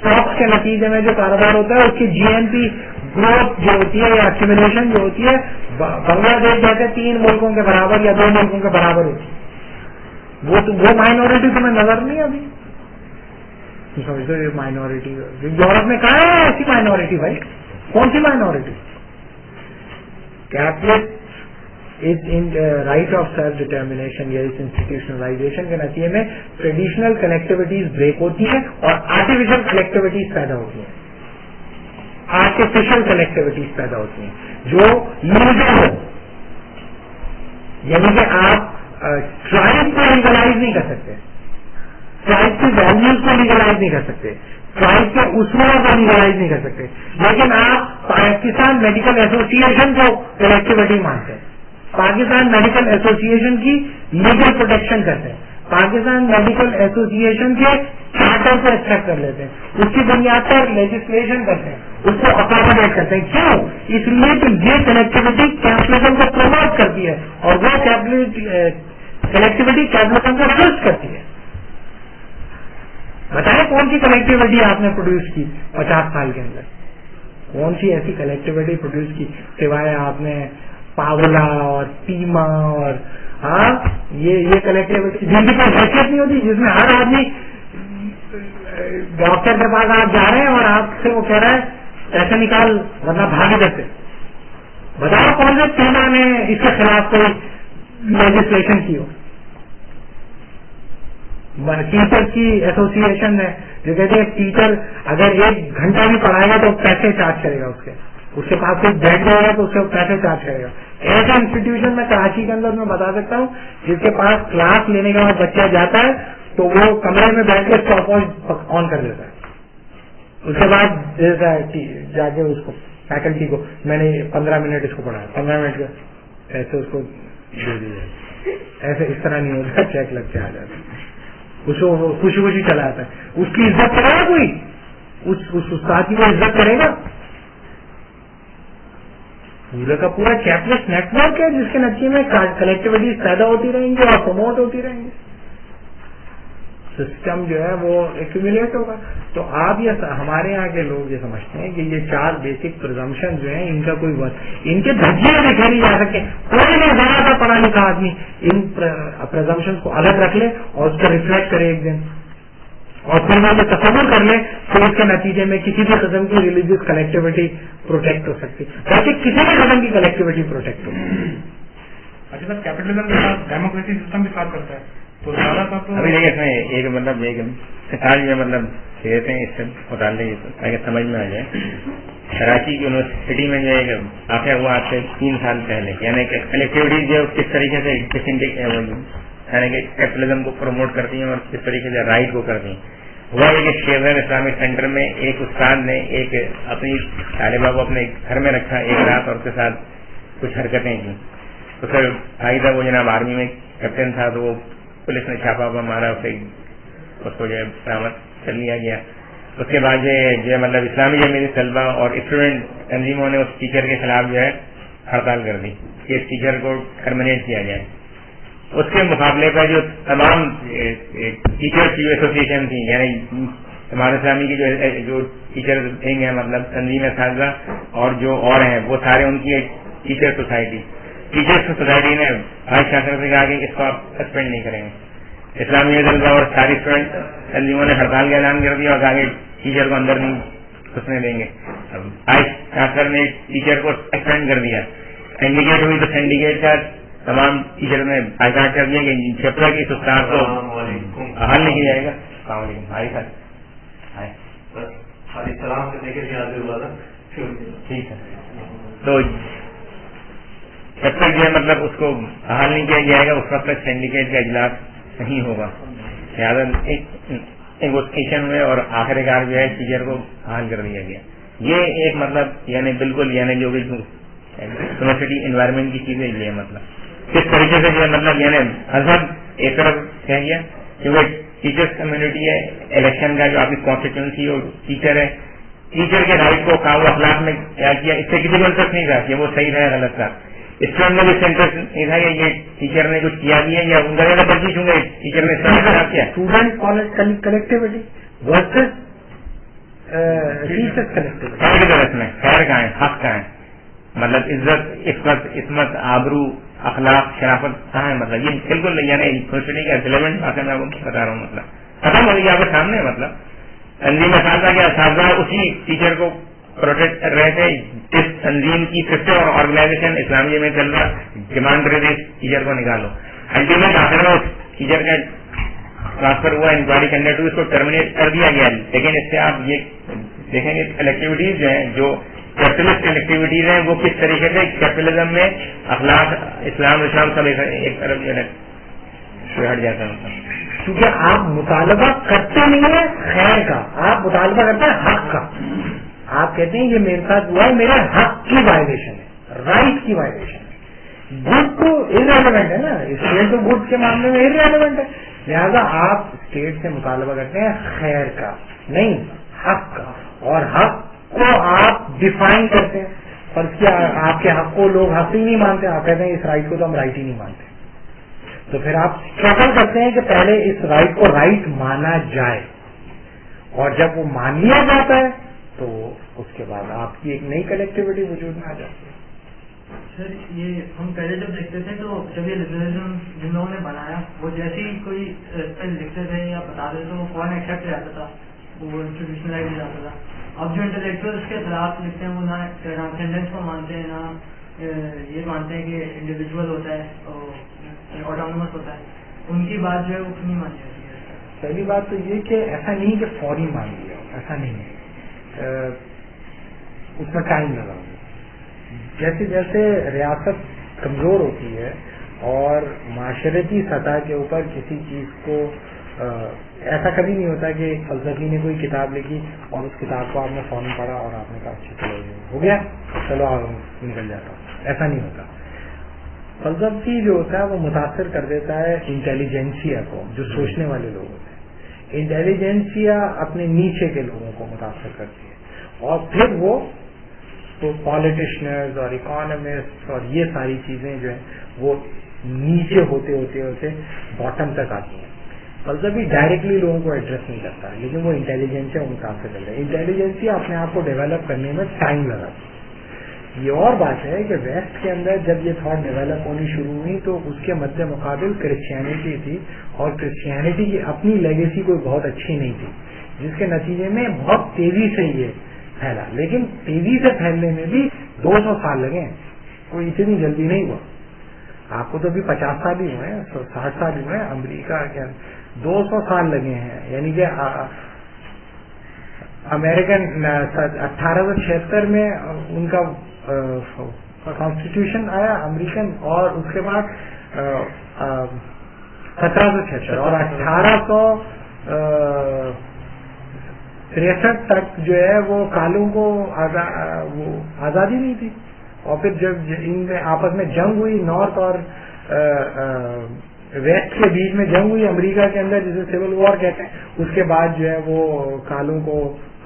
Stock کے نتیجے میں جو کاروبار ہوتا ہے اس کی GNP گروتھ جو ہوتی ہے یا ایکومولیشن جو ہوتی ہے بنگلہ دیش جیسے 3 ملکوں کے برابر یا 2 ملکوں کے برابر ہوتی ہے. وہ مائنورٹی تمہیں نظر نہیں ابھی سمجھتے ہو. مائنورٹی یورپ میں کہاں ہے ایسی مائنورٹی بھائی؟ کون سی minority? Capitalist is in right of self determination یا اس انسٹیٹیوشنلائزیشن کے نتیجے میں ٹریڈیشنل کنیکٹیوٹیز بریک ہوتی ہیں اور آرٹیفیشل کنیکٹیوٹیز پیدا ہوتی ہیں. آرٹیفیشل کنیکٹیوٹیز پیدا ہوتی ہیں جو لیگل ہو, یعنی کہ آپ ٹرائب کو لیگلائز نہیں کر سکتے, ٹرائب کی ویلیوز کو لیگلائز نہیں کر سکتے, ٹرائب کے اصولوں کو لیگلائز نہیں کر سکتے, لیکن آپ پاکستان میڈیکل ایسوسیشن کو کنیکٹیوٹی مانتے ہیں, پاکستان میڈیکل ایسوسیشن کی لیگل پروٹیکشن کرتے ہیں, پاکستان میڈیکل ایسوسیشن کے چارٹر کو ایکسپٹ کر لیتے ہیں, اس کی بنیاد پر لیجسلیشن کرتے ہیں, اس کو اکاموڈیٹ کرتے ہیں. کیوں؟ اس لیے کہ یہ کنیکٹیوٹی کیپٹلزم کو پروموٹ کرتی ہے اور وہ کنیکٹیوٹی کیپٹلزم کو ریڈیوس کرتی ہے. بتائیں کون سی کنیکٹیوٹی آپ نے پروڈیوس کی 50 سال کے اندر؟ کون سی ایسی کنیکٹیوٹی پروڈیوس کی سوائے آپ نے پاولا اور پیما اور یہ کنیکٹیوٹی جن کی کوئی حیثیت نہیں ہوتی, جس میں ہر آدمی ڈاکٹر کے پاس آپ جا رہے ہیں اور آپ سے وہ کہہ رہا ہے پیسے نکال ورنہ بھاگ جاتے. بتاؤ کون سے پیما نے اس کے خلاف کوئی لیجسلیشن کی ہو؟ ٹیچر کی ایسوسیشن ہے جو کہتے ہیں ٹیچر اگر 1 گھنٹہ بھی پڑھائے گا تو پیسے چارج کرے گا, اس کے پاس کوئی بیٹھ جائے گا تو اس سے پیسے چارج کرے گا. ایسا انسٹیٹیوشن میں کراچی کے اندر میں بتا سکتا ہوں جس کے پاس کلاس لینے کے بعد بچہ جاتا ہے تو وہ کمرے میں بیٹھ کے اسٹاپ واچ آن کر لیتا ہے, اس کے بعد دیتا ہے جا کے اس کو فیکلٹی کو میں نے 15 منٹ اس کو پڑھایا, 15 منٹ کا ایسے اس کو دے دیا. ایسے اس طرح نہیں ہوتا, چیک لگ کے آ جاتا ہے, اس کو خوشی خوشی چلا جاتا ہے. اس کی عزت کرے گا کوئی؟ اس استاد کی کوئی عزت کرے گا؟ پورا کا پورا کیپٹلسٹ نیٹ ورک ہے جس کے نتیجے میں کنیکٹیوٹیز پیدا ہوتی رہیں گی اور پروموٹ ہوتی رہیں گی. سسٹم جو ہے وہ ایکومولیٹ ہوگا. تو آپ یہ ہمارے یہاں کے لوگ یہ سمجھتے ہیں کہ یہ 4 بیسک پرزمپشن جو ہیں ان کا کوئی ان کے دھجے میں لکھے نہیں جا سکتے. کوئی نہیں ذرا سا پڑھا لکھا آدمی ان پرزمپشن کو الگ رکھ لے اور اس کا ریفلیکٹ کرے ایک دن اور پھر وہ تصور کر لے تو اس کے نتیجے میں کسی بھی قسم کی ریلیجیس کنیکٹیوٹی پروٹیکٹ ہو سکتی, تاکہ کسی بھی قسم کی کنیکٹیوٹی پروٹیکٹ ہو. اچھا سر, کیپٹلزم کے ساتھ ڈیموکریسی سسٹم بھی ساتھ کرتا ہے تو زیادہ تھا تو ابھی دیکھیں اس میں ایک مطلب ایک مثال جو مطلب دیتے ہیں اس سے اتار لیں تاکہ سمجھ میں آ جائے. کراچی کی یونیورسٹی میں جو ایک واقعہ ہوا آج سے 3 سال پہلے, یعنی کہ کنیکٹیوٹی جو کس طریقے سے یعنی کہ کیپٹلزم کو پروموٹ کرتی ہیں اور کس طریقے سے رائٹ کو کرتی ہیں. ہوا یہ کہ شیوزن اسلامک سینٹر میں ایک استاد نے ایک اپنی طالبہ کو اپنے گھر میں رکھا ایک رات اور اس کے ساتھ کچھ حرکتیں کی. تو پھر بھائی تھا وہ جناب آرمی میں کیپٹن تھا, تو وہ پولیس نے چھاپا مارا, اس کو جو ہے برامد کر لیا گیا. اس کے بعد جو مطلب اسلامی جمعیت طلبہ اور اسٹوڈنٹ تنظیموں نے اس ٹیچر کے خلاف جو ہے ہڑتال کر دی کہ اس ٹیچر کو ٹرمینیٹ کیا جائے. اس کے مقابلے پر جو تمام ٹیچرس کی ایسوسیشن تھی, یعنی ہمارے اسلامی کی جو ٹیچر ہیں مطلب تنظیم اساتذہ اور جو اور ہیں وہ سارے ان کی ایک ٹیچر سوسائٹی نے بھائی شاکر سے کہا کہ اس کو آپ سسپینڈ نہیں کریں گے. اسلامی طلبہ اور ساری اسٹوڈنٹ تنظیموں نے ہڑتال کا اعلان کر دیا اور کہا کہ ٹیچر کو اندر نہیں گھسنے دیں گے. بھائی شاکر نے ٹیچر کو سسپینڈ کر دیا. سینڈیکیٹ ہوئی تو سینڈیکیٹ کا تمام ٹیچر نے بائیکاٹ کر دیا کہ جب تک اس استاد کو حل نہیں کیا جائے گا. السلام علیکم بھائی سلام کرنے کے لیے حاضر ہوا تھا. ٹھیک ہے, تو جب تک جو ہے مطلب اس کو حل نہیں کیا جائے گا اس وقت تک سینڈیکیٹ کا اجلاس نہیں ہوگا. لہٰذا نیگوشیشن ہوئے اور آخر کار جو ہے ٹیچر کو حل کر دیا گیا. یہ ایک مطلب یعنی بالکل یعنی جو بھی یونیورسٹی انوائرمنٹ کی چیزیں یہ مطلب کس طریقے سے جو ہے مطلب یعنی مذہب ایک طرف کہہ گیا کیونکہ ٹیچرس کمیونٹی ہے, الیکشن کا جو آپ کی کانسٹیٹوئنسی اور ٹیچر ہے, ٹیچر کے رائٹ کو قابو اخلاق میں کیا کیا, اس سے کسی کو انٹرسٹ نہیں تھا کہ وہ صحیح تھا یا غلط تھا. اسٹوڈنٹ میں بھی انٹرسٹ نہیں تھا کہ یہ ٹیچر نے کچھ کیا بھی ہے یا ان کا زیادہ بچی چونکہ ٹیچر نے خراب کیا. Student college connectivity versus teaches collectivity. خیر کی طرف میں خیر کا ہے، حق کا ہے، مطلب عزت، عفت، عصمت، آبرو، اخلاق، شرافت کہاں ہے؟ مطلب یہ بالکل یعنی یونیورسٹی کا ریلیونٹ بات ہے، میں آپ کو بتا رہا ہوں. مطلب ختم ہو گئی آپ کے سامنے. مطلب تنظیم اساتذہ کے اساتذہ اسی ٹیچر کو پروٹیکٹ کر رہے تھے جس تنظیم کی سسٹم اور آرگنائزیشن اسلامیہ میں چل رہا، ڈیمانڈ کر رہے تھے ٹیچر کو نکالو. الٹیمیٹ آخر میں ٹیچر کا ٹرانسفر ہوا، انکوائری کرنے ٹو اس کو ٹرمینیٹ کر دیا گیا. لیکن اس سے آپ یہ دیکھیں گے کلیکٹیوٹیز جو ہیں، جو کیپٹلسٹ کلیکٹیوٹیز ہیں، وہ کس طریقے سے کیپٹلزم میں اخلاق، اسلام سب ایک طرف جو ہے ہٹ جاتا ہے. کیونکہ آپ مطالبہ کرتے نہیں ہیں خیر کا، آپ مطالبہ کرتے ہیں حق کا. آپ کہتے ہیں یہ میرے ساتھ ہوا ہے، میرے حق کی وائلیشن ہے، رائٹ کی وائلیشن ہے. گڈ تو ارریلیونٹ ہے نا، اسٹیٹ تو گڈ کے معاملے میں ارریلیونٹ ہے. لہذا آپ اسٹیٹ سے مطالبہ کرتے ہیں خیر کا، نہیں حق کا. اور حق کو آپ ڈیفائن کرتے ہیں. فرض کیا آپ کے حق کو لوگ حق ہی نہیں مانتے، آپ کہتے ہیں اس رائٹ کو تو ہم رائٹ ہی نہیں مانتے. تو پھر آپ اسٹرگل کرتے ہیں کہ پہلے اس رائٹ کو رائٹ مانا جائے، اور جب وہ مان لیا جاتا ہے تو اس کے بعد آپ کی ایک نئی کلیکٹیوٹی وجود میں آ جاتی ہے. سر یہ ہم پہلے جب دیکھتے تھے تو جب یہ لیبرلزم جن لوگوں نے بنایا وہ جیسے ہی کوئی لکھتے تھے یا بتا دیتے تو وہ فوراً ایکسیپٹ جاتا تھا، وہ انسٹیٹیوشنلائز ہو جاتا تھا. اب جو انٹلیکچوئل اس کے خلاف لکھتے ہیں وہ نہ ٹرانسینڈنس کو مانتے ہیں، نہ یہ مانتے ہیں کہ انڈیویجول ہوتا ہے اور آٹونومس ہوتا ہے. ان کی بات جو ہے وہ نہیں مانی جاتی ہے. پہلی بات تو یہ کہ ایسا نہیں کہ فوری مان لیا، ایسا نہیں ہے، اس میں ٹائم لگا. جیسے جیسے ریاست کمزور ہوتی ہے اور معاشرتی سطح کے اوپر کسی چیز کو ایسا کبھی نہیں ہوتا کہ ایک فلسفی نے کوئی کتاب لکھی اور اس کتاب کو آپ نے فوراً پڑھا اور آپ نے کہا اچھا چلو ہو گیا چلو نکل جاتا. ایسا نہیں ہوتا. فلسفی جو ہوتا ہے وہ متاثر کر دیتا ہے انٹیلیجنسیا کو، جو سوچنے والے لوگ ہوتے ہیں. انٹیلیجنسیا اپنے نیچے کے لوگوں کو متاثر کرتی ہے، اور پھر وہ تو پالیٹیشنرز اور اکانومسٹ اور یہ ساری چیزیں جو ہیں وہ نیچے ہوتے ہوتے ہوتے باٹم تک آتی ہیں. فلسفی ڈائریکٹلی لوگوں کو ایڈریس نہیں کرتا، لیکن وہ انٹیلیجنسیا متاثر کرتا ہے. انٹیلیجنسیا اپنے آپ کو ڈیولپ کرنے میں ٹائم لگاتی ہے. یہ اور بات ہے کہ ویسٹ کے اندر جب یہ تھاٹ ڈیولپ ہونی شروع ہوئی تو اس کے مد مقابل کرسچینٹی تھی، اور کرسچینٹی کی اپنی لیگیسی کوئی بہت اچھی نہیں تھی، جس کے نتیجے میں بہت تیزی سے یہ پھیلا. لیکن تیزی سے پھیلنے میں بھی 200 سال لگے ہیں، کوئی اتنی جلدی نہیں ہوا. آپ کو تو ابھی 50 سال ہی ہوئے ہیں، 60 سال ہی ہوئے ہیں. امریکہ کے 200 سال لگے ہیں. یعنی کہ امریکن 1876 میں ان کا کانسٹیٹیوشن آیا امریکن، اور اس کے بعد 1776 اور 1863 تک جو ہے وہ کالوں کو آزادی نہیں تھی. اور پھر جب ان میں آپس میں جنگ ہوئی، نارتھ اور ویسٹ کے بیچ میں جنگ ہوئی امریکہ کے اندر، جسے سول وار کہتے ہیں، اس کے بعد جو ہے وہ کالوں کو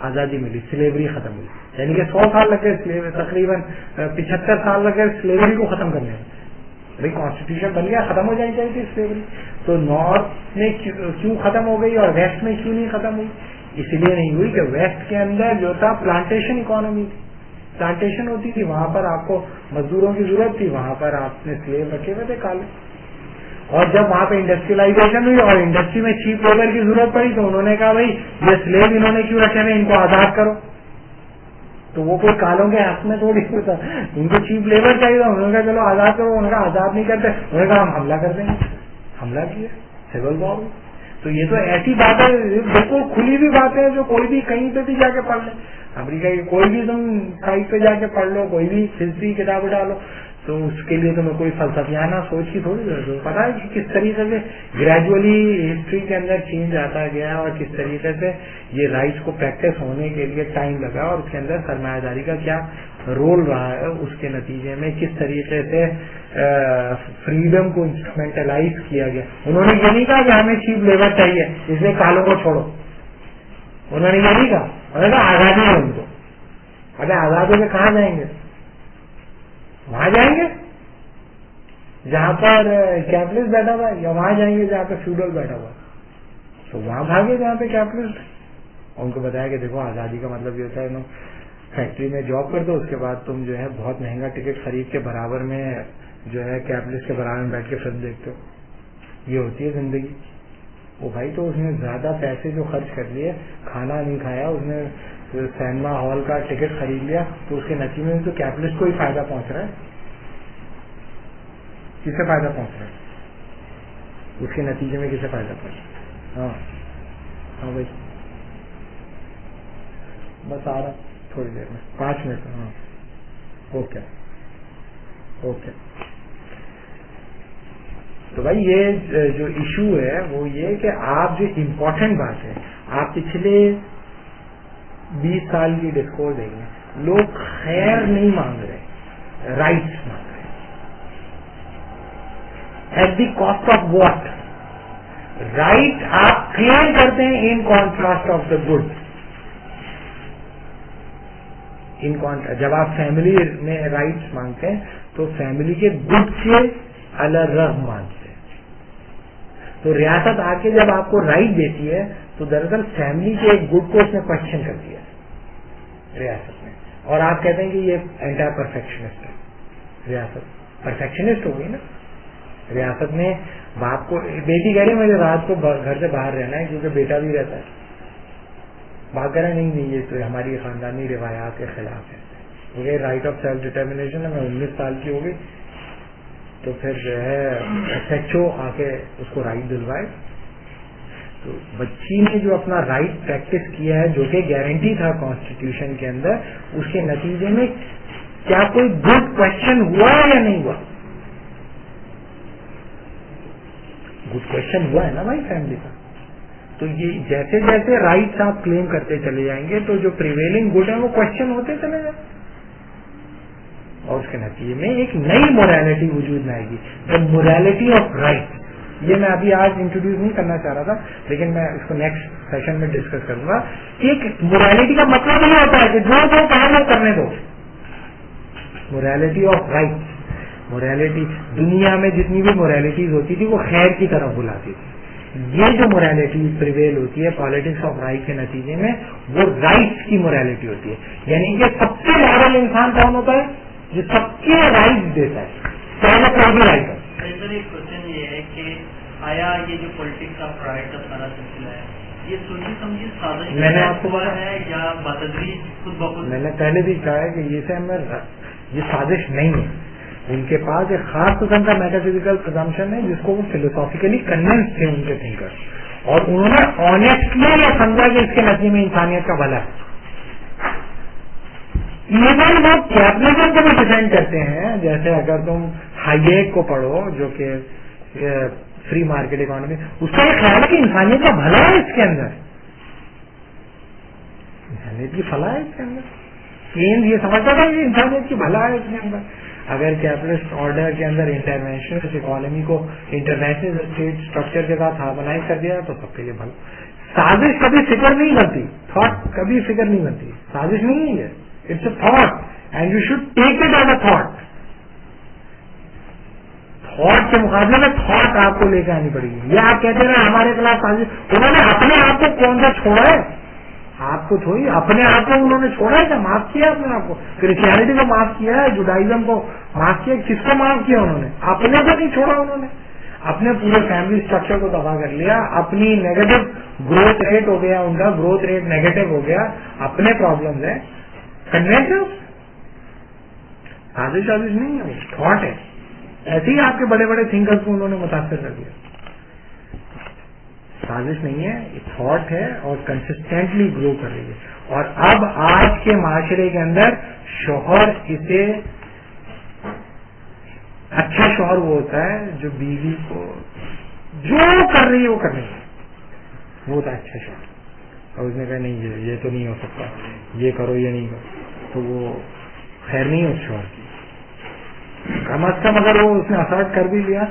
آزادی ملی، سلیوری ختم ہوئی. یعنی کہ 100 سال لگے، تقریباً 75 سال لگے سلیوری کو ختم کرنے میں. بھائی کانسٹیٹیوشن بن گیا، ختم ہو جانی چاہیے تھی سلیوری. تو نارتھ میں کیوں ختم ہو گئی اور ویسٹ میں کیوں نہیں ختم ہوئی؟ اس لیے نہیں ہوئی کہ ویسٹ کے اندر جو تھا پلانٹیشن اکانومی تھی، پلانٹیشن ہوتی تھی، وہاں پر آپ کو مزدوروں کی ضرورت تھی، وہاں پر آپ نے سلیو رکھے ہوئے تھے کالے. اور جب وہاں پہ انڈسٹریلائزیشن ہوئی اور انڈسٹری میں چیپ لیبر کی ضرورت پڑی تو انہوں نے کہا بھائی یہ سلیو انہوں نے کیوں رکھے ہوئے، ان کو آزاد کرو. تو وہ کوئی کالوں کے حق میں تھوڑی ہوتا، ان کو چیپ لیبر چاہیے تھا، انہوں نے کہا چلو آزاد کرو. انہوں نے کہا آزاد نہیں کرتے، انہوں نے کہا ہم حملہ کر دیں گے. حملہ کیا، سول وار. تو یہ تو ایسی بات ہے، بالکل کھلی ہوئی بات ہے، جو کوئی بھی کہیں پہ بھی جا کے پڑھ لے. امریکہ کی کوئی بھی تم سائٹ پہ جا کے پڑھ لو، کوئی بھی ہسٹری کتاب ڈالو، تو اس کے لیے تمہیں کوئی فلسفیانہ سوچ کی تھوڑی ضرورت ہے. پتا ہے کہ کس طریقے سے گریجولی ہسٹری کے اندر چینج آتا گیا اور کس طریقے سے یہ رائٹس کو پریکٹس ہونے کے لیے ٹائم لگا، اور اس کے اندر سرمایہ داری کا کیا رول رہا ہے، اس کے نتیجے میں کس طریقے سے فریڈم کو انسٹرومینٹلائز کیا گیا. انہوں نے یہ نہیں کہا کہ ہمیں چیپ لیبر چاہیے اس لیے کالوں کو چھوڑو، انہوں نے یہ نہیں کہا. انہوں نے کہا آزادی ہے ان کو. ارے آزاد ہو کے کہاں جائیں گے؟ وہاں جائیں گے جہاں پر کیپٹلسٹ بیٹھا ہوا ہے، یا وہاں جائیں گے جہاں پہ فیوڈل بیٹھا ہوا ہے؟ تو وہاں بھاگے جہاں پہ کیپٹلسٹ. اور ان کو بتایا کہ دیکھو آزادی کا مطلب یہ ہوتا ہے تم فیکٹری میں جاب کر دو, اس کے بعد تم جو ہے بہت مہنگا ٹکٹ خرید کے برابر میں جو ہے کیپٹلسٹ کے برابر میں بیٹھ کے فلم دیکھتے ہو. یہ ہوتی ہے زندگی. وہ بھائی تو اس نے زیادہ پیسے جو خرچ کر لیے, کھانا نہیں کھایا, اس نے سینما ہال کا ٹکٹ خرید لیا, تو اس کے نتیجے میں تو کیپٹلسٹ کو ہی فائدہ پہنچ رہا ہے. کسے فائدہ پہنچ رہا ہے؟ اس کے نتیجے میں کسے فائدہ پہنچ رہا ہے؟ ہاں بھائی بس آ رہا تھوڑی دیر میں, 5 منٹ. ہاں اوکے. تو بھائی یہ جو ایشو ہے وہ یہ کہ آپ جو امپورٹنٹ بات ہے, آپ پچھلے 20 سال کی ڈسکورس دیکھیں, لوگ خیر نہیں مانگ رہے, رائٹس مانگ رہے. At the cost of what? Right آپ کلیم کرتے ہیں in contrast of the good. جب آپ فیملی میں رائٹس مانگتے ہیں تو فیملی کے گڈ سے الرغم مانگتے ہیں. تو ریاست آ کے جب آپ کو رائٹ دیتی ہے تو دراصل فیملی کے ایک گڈ کو اس نے کوشچن کر دیا ریاست نے, اور آپ کہتے ہیں کہ یہ اینٹی پرفیکشنسٹ ہے. ریاست پرفیکشنسٹ ہو گئی نا. ریاست نے باپ کو, بیٹی کہہ رہی مجھے رات کو گھر سے باہر رہنا ہے کیونکہ بیٹا بھی رہتا ہے. باپ کہہ رہا نہیں یہ تو ہماری خاندانی روایات کے خلاف ہے. کیونکہ رائٹ آف سیلف ڈٹرمنیشن ہے. میں 19 سال کی ہو گئی تو پھر جو ہے ایس ایچ او آ کے اس کو رائٹ دلوائے. تو بچی نے جو اپنا رائٹ پریکٹس کیا ہے جو کہ گارنٹی تھا کانسٹیٹیوشن کے اندر, اس کے نتیجے میں کیا کوئی گڈ کوشچن ہوا یا نہیں ہوا؟ گڈ کوشچن ہوا ہے نا بھائی فیملی کا. تو یہ جیسے جیسے رائٹس آپ کلیم کرتے چلے جائیں گے تو جو پریویلنگ گڈ ہے وہ کوشچن ہوتے چلے جائیں, اور اس کے نتیجے میں ایک نئی موریلٹی وجود میں آئے گی, دا موریلٹی آف رائٹ. یہ میں ابھی آج انٹروڈیوس نہیں کرنا چاہ رہا تھا, لیکن میں اس کو نیکسٹ سیشن میں ڈسکس کروں گا. ایک موریلٹی کا مطلب یہ ہوتا ہے کہ جو کہا وہ کرنے دو. Morality of right. موریلٹی دنیا میں جتنی بھی موریلٹیز ہوتی تھی وہ خیر کی طرف بلاتی تھی. یہ جو موریلٹی پریویل ہوتی ہے پالیٹکس آف رائٹ کے نتیجے میں, وہ رائٹس کی موریلٹی ہوتی ہے. یعنی کہ سب سے مورل انسان کون ہوتا ہے؟ جو سب کے رائٹ دیتا ہے. رائٹ ہے. سر ایک کوشچن یہ ہے کہ آیا یہ جو پولیٹکس آف رائٹ کا سارا سلسلہ ہے یہ سوچی سمجھی سازش میں نے آپ کو ہے یا بتدریج خود بخود؟ میں نے پہلے بھی کہا ہے کہ یہ سازش نہیں ہے. ان کے پاس ایک خاص قسم کا میٹافزیکل پرزمپشن ہے جس کو وہ فلوسافیکلی کنوینس تھے ان کے تھنکر, اور انہوں نے آنےسٹلی یہ سمجھا کہ اس کے نتیجے میں انسانیت کا بھلا ہے. ایون وہ کیپٹلزم کو بھی ڈیفینڈ کرتے ہیں. جیسے اگر تم ہائیک کو پڑھو جو کہ فری مارکیٹ اکانومی, اس کا یہ خیال ہے کہ انسانیت کا بھلا ہے اس کے اندر, انسانیت کی فلاح ہے اس کے اندر. کینز یہ سمجھتا تھا کہ انسانیت کی بھلا ہے اس کے اندر. اگر کیپٹلسٹ آرڈر کے اندر انٹرنیشنل اکانومی کو انٹرنیشنل اسٹیٹ اسٹرکچر کے ساتھ ہارمونائز کر دیا تو سب کے لیے بھلا. سازش کبھی فکر نہیں بنتی, تھاٹ کبھی فکر نہیں بنتی. سازش نہیں ہے, it's a thought and you should take it as a thought. Thought کے مقابلے میں تھاٹ آپ کو لے کے آنی پڑے گی. یہ آپ کہتے ہیں ہمارے خلاف سازش, انہوں نے اپنے آپ کو کون سا چھوڑا ہے؟ آپ کو تھوڑی, اپنے آپ کو انہوں نے چھوڑا ہے کیا؟ معاف کیا اپنے آپ کو. کرسچینٹی کو معاف کیا ہے, جوڈائزم کو معاف کیا, کس کو معاف کیا انہوں نے؟ اپنے کو نہیں چھوڑا انہوں نے. اپنے پورے فیملی اسٹرکچر کو تباہ کر لیا. اپنی نیگیٹو گروتھ ریٹ ہو گیا, ان کا گروتھ ریٹ نیگیٹو ہو گیا. اپنے پرابلمز ہیں. کنوینس سازش نہیں ہے, تھاٹ ہے. ایسے ہی آپ کے بڑے بڑے تھنکرز کو انہوں نے متاثر کر دیا. سازش نہیں ہے, تھاٹ ہے اور کنسسٹینٹلی گرو کر رہی ہے. اور اب آج کے معاشرے کے اندر شوہر اسے اچھا شوہر وہ ہوتا ہے جو بیوی کو جو کر رہی ہے وہ کرنے ہے, وہ ہوتا ہے اچھا شوہر. اور اس نے کہا نہیں یہ تو نہیں ہو سکتا, یہ کرو یہ نہیں کرو, تو وہ خیر نہیں ہے اس شوہر کی. کم از کم اگر وہ اس نے اسارٹ کر بھی لیا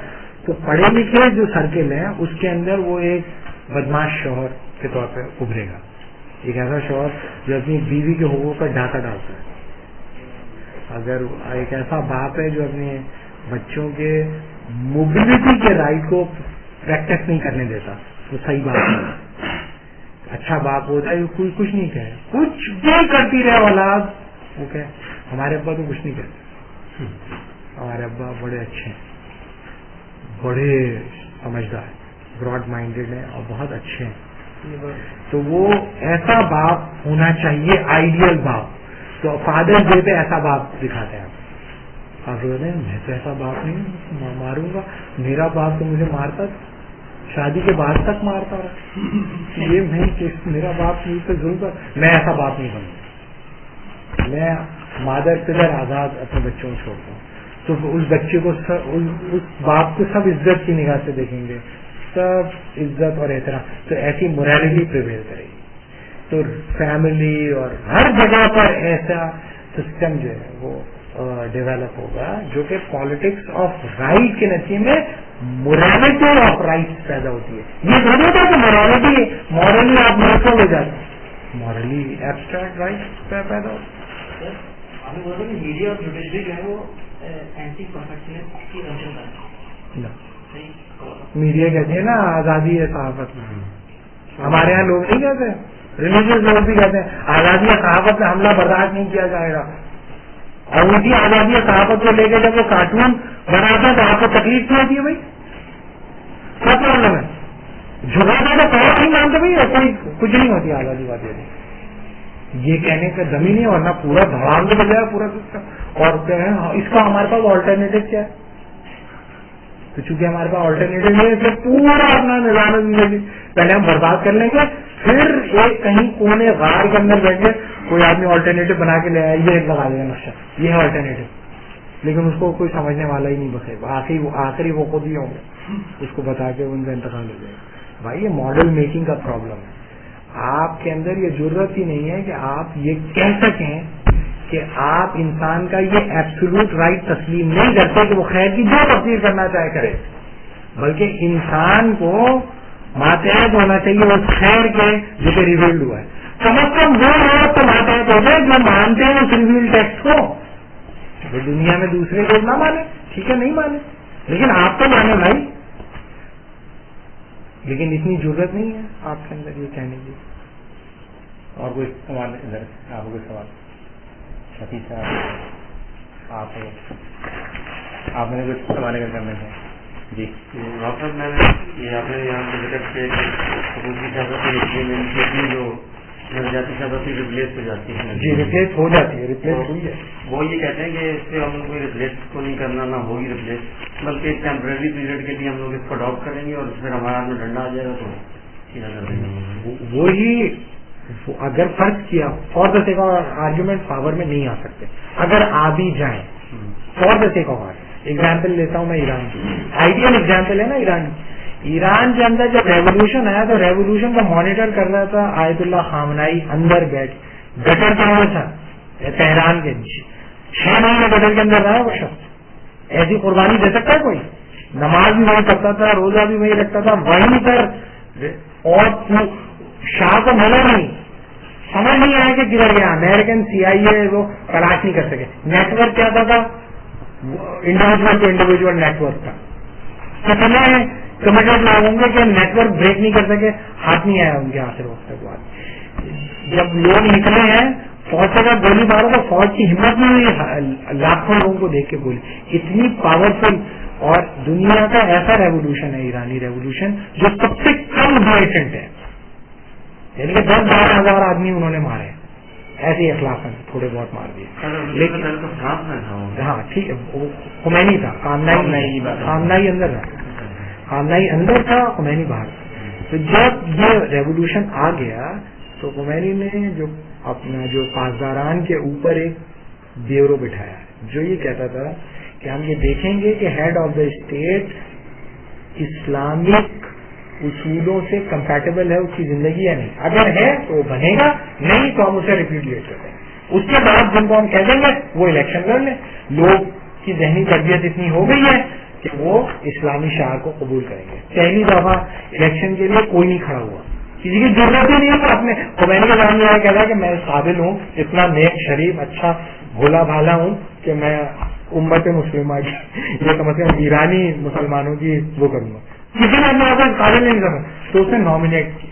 تو پڑھے لکھے جو سرکل ہیں اس کے اندر وہ ایک بدماش شوہر کے طور پہ ابھرے گا. ایک ایسا شوہر جو اپنی بیوی کے حقوق پر ڈاکہ ڈالتا ہے. اگر ایک ایسا باپ ہے جو اپنے بچوں کے موبلٹی کے رائٹ کو پریکٹس نہیں کرنے دیتا, تو صحیح بات ہے. اچھا باپ ہوتا ہے کوئی کچھ نہیں کہے, کچھ بھی کرتی رہے اولاد وہ کہ ہمارے ابا تو کچھ نہیں کہتے, ہمارے ابا بڑے اچھے ہیں, بڑے سمجھدار, براڈ مائنڈیڈ ہیں اور بہت اچھے ہیں. تو وہ ایسا باپ ہونا چاہیے, آئیڈیل باپ. تو فادرز ڈے پہ ایسا باپ دکھاتے ہیں. آپ میں تو ایسا باپ نہیں ماروں گا, میرا باپ تو مجھے مارتا تھا, شادی کے بعد تک مارتا رہا, یہ نہیں میرا باپ مجھ پہ ضرور کر, میں ایسا باپ نہیں بنوں. میں مادر پدر آزاد اپنے بچوں کو چھوڑتا ہوں. تو اس بچے کو اس باپ کو سب عزت کی نگاہ سے دیکھیں گے, سب عزت اور احترام. تو ایسی موریلٹی پریویل کرے گی. تو فیملی اور ہر جگہ پر ایسا سسٹم جو ہے وہ ڈیولپ ہوگا جو کہ پالیٹکس آف رائٹ کے نتیجے میں موریلٹی آف رائٹ پیدا ہوتی ہے. یہ ضرور ہوتا ہے کہ مورلی آپ مرکز ہو جاتے ہیں, مورلی ایبسٹریکٹ رائٹ پیدا ہوتا ہے. میڈیا اور جوڈیشری جو ہے وہ اینٹی پرفیکشنسٹ کی رنجن کرتے ہیں. میڈیا کہتی ہے نا آزادی ہے صحافت میں, ہمارے یہاں لوگ نہیں کہتے, ریلیجیس لوگ بھی کہتے ہیں آزادی صحافت میں حملہ برداشت نہیں کیا جائے گا. اور ان کی آزادی صحافت کو لے کے جب وہ کارٹون بناتے ہیں تو آپ کو تکلیف نہیں ہوتی ہے بھائی, کیا پرابلم ہے؟ جھگڑا تو کہا نہیں مانتے بھائی, کوئی کچھ نہیں ہوتی آزادی والی, یہ کہنے کا زمین ہے, ورنہ پورا دھڑام کے بجائے پورا سسٹم. اور اس کا ہمارے پاس آلٹرنیٹو کیا ہے؟ تو چونکہ ہمارے پاس آلٹرنیٹو نہیں ہے اس لیے پورا اپنا نظام زندگی پہلے ہم برباد کر لیں گے, پھر ایک کہیں کونے غار کے اندر بیٹھ کے کوئی آدمی آلٹرنیٹو بنا کے لے آیا, یہ لگا دے گا نقشہ, یہ ہے آلٹرنیٹو, لیکن اس کو کوئی سمجھنے والا ہی نہیں بچے گا. آخری وہ خود ہی ہوں گے, اس کو بتا کے ان کا انتقال ہو جائے گا. بھائی یہ ماڈل میکنگ کا پرابلم ہے. آپ کے اندر یہ ضرورت ہی نہیں ہے کہ آپ یہ کہہ سکیں کہ آپ انسان کا یہ ایبسولوٹ رائٹ تسلیم نہیں کرتے کہ وہ خیر کی جو تفسیر کرنا چاہے کرے, بلکہ انسان کو ماتحت ہونا چاہیے وہ خیر کے جو کہ ریویلڈ ہوا ہے. کم از کم وہ لوگ تو ماتحت ہو گئے جو مانتے ہیں اس ریویل ٹیکسٹ کو. وہ دنیا میں دوسرے لوگ نہ مانے, ٹھیک ہے, نہیں مانے, لیکن آپ تو مانے بھائی. لیکن اتنی ضرورت نہیں ہے آپ کے اندر یہ کہنے کی. اور کوئی سوال ادھر آپ کوئی سوال؟ شفیع صاحب آپ نے کچھ سوال اگر کرنا چاہیں. جی ڈاکٹر میں نے آپ نے یہاں پہ ذکر کیا کہ جو نظریاتی شبکی ریپلیس ہو جاتی ہے. جی ریپلیس ہو جاتی ہے, ریپلیس ہوئی ہے. وہ یہ کہتے ہیں کہ اس سے ہم کوئی ریپلیس کو نہیں کرنا, نہ ہوگی ریپلیس, بلکہ ایک ٹیمپرری پیریڈ کے لیے ہم لوگ اس کو اڈاپٹ کریں گے اور پھر ہمارا ہاتھ میں ڈنڈا آ جائے گا تو سیدھا کر دیں گے. وہی اگر فرض کیا for the sake of argument power میں نہیں آ سکتے, اگر آ بھی جائیں for the sake of example لیتا ہوں میں ایران کی, آئیڈیل ایگزامپل ہے نا ایران کی. ایران کے اندر جب ریولیوشن آیا تو ریولیوشن کا مانیٹر کر رہا تھا آیت اللہ خامنائی, اندر بیٹھ گٹر کے اندر تھا تہران کے 6 مہینے گٹر کے اندر رہا وہ شخص. ایسی قربانی دے سکتا ہے کوئی؟ نماز بھی وہی کرتا تھا, روزہ بھی وہی رکھتا تھا, وہیں پر, اور شاہ کو ملا نہیں, سمجھ نہیں آیا کہ گرا گیا. امریکن CIA وہ تلاش نہیں کر سکے. نیٹورک کیا تھا انڈیویجل ٹو انڈیویجل نیٹورک کا. کتنے کمیٹڈ لوگ ہوں گے کہ نیٹورک بریک نہیں کر سکے, ہاتھ نہیں آیا ان کے آخر وقت تک بعد. جب لوگ نکلے ہیں فوج سے گولی مارو تو فوج کی ہمت نہیں ہوئی لاکھوں لوگوں کو دیکھ کے گولی. اتنی پاورفل, اور دنیا کا ایسا ریولیوشن ہے ایرانی ریولیوشن جو سب سے کم ڈیوریشن ہے, یعنی کہ 10-12 ہزار آدمی انہوں نے مارے, ایسے اخلاق تھوڑے بہت مار دیے. لیکن ہاں ٹھیک ہے, خمینی تھا, خامنائی اندر تھا, خامنائی اندر تھا, خمینی باہر. تو جب یہ ریولیوشن آ گیا تو خمینی نے جو اپنا جو پاسداران کے اوپر ایک بیورو بٹھایا جو یہ کہتا تھا کہ ہم یہ دیکھیں گے کہ head of the state Islamic اصولوں سے کمپیٹیبل ہے اس کی زندگی یا نہیں. اگر ہے تو وہ بنے گا, نہیں تو ہم اسے ریپیڈیٹ کریں. اس کے بعد جن کو ہم کہہ دیں گے وہ الیکشن لڑ لیں. لوگ کی ذہنی تربیت اتنی ہو گئی ہے کہ وہ اسلامی شعار کو قبول کریں گے. پہلی دفعہ الیکشن کے لیے کوئی نہیں کھڑا ہوا, کسی کی ضرورت ہی نہیں ہے. اپنے خمینی کا نام یہ کہتا ہے کہ میں قابل ہوں, اتنا نیک شریف اچھا بھولا بھالا ہوں کہ میں امت مسلمہ کی یہ کم از کم ایرانی مسلمانوں کی وہ کروں گا. کسی نے اپنے آپ کو قابل نہیں کرنا تو اس نے نامینیٹ کیا.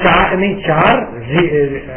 4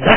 10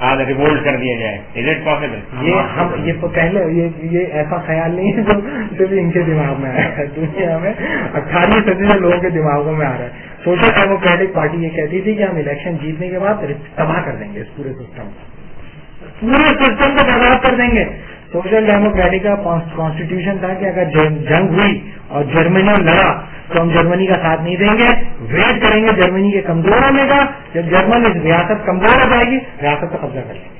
آج ریوولٹ کر دیا جائے. Is it possible? یہ تو پہلے یہ ایسا خیال نہیں ہے جو صرف ان کے دماغ میں آیا ہے. دنیا میں 18ویں صدی سے لوگوں کے دماغوں میں آ رہا ہے. سوشل ڈیموکریٹک پارٹی یہ کہتی تھی کہ ہم الیکشن جیتنے کے بعد تباہ کر دیں گے اس پورے سسٹم کو تباہ کر دیں گے. سوشل ڈیموکریٹک کا کانسٹیٹیوشن تھا کہ اگر جنگ ہوئی اور جرمنی لڑا تو ہم جرمنی کا ساتھ نہیں دیں گے, ویٹ کریں گے جرمنی کے کمزور ہونے کا. جب جرمن ریاست کمزور ہو جائے گی ریاست پر قبضہ کر لیں گے.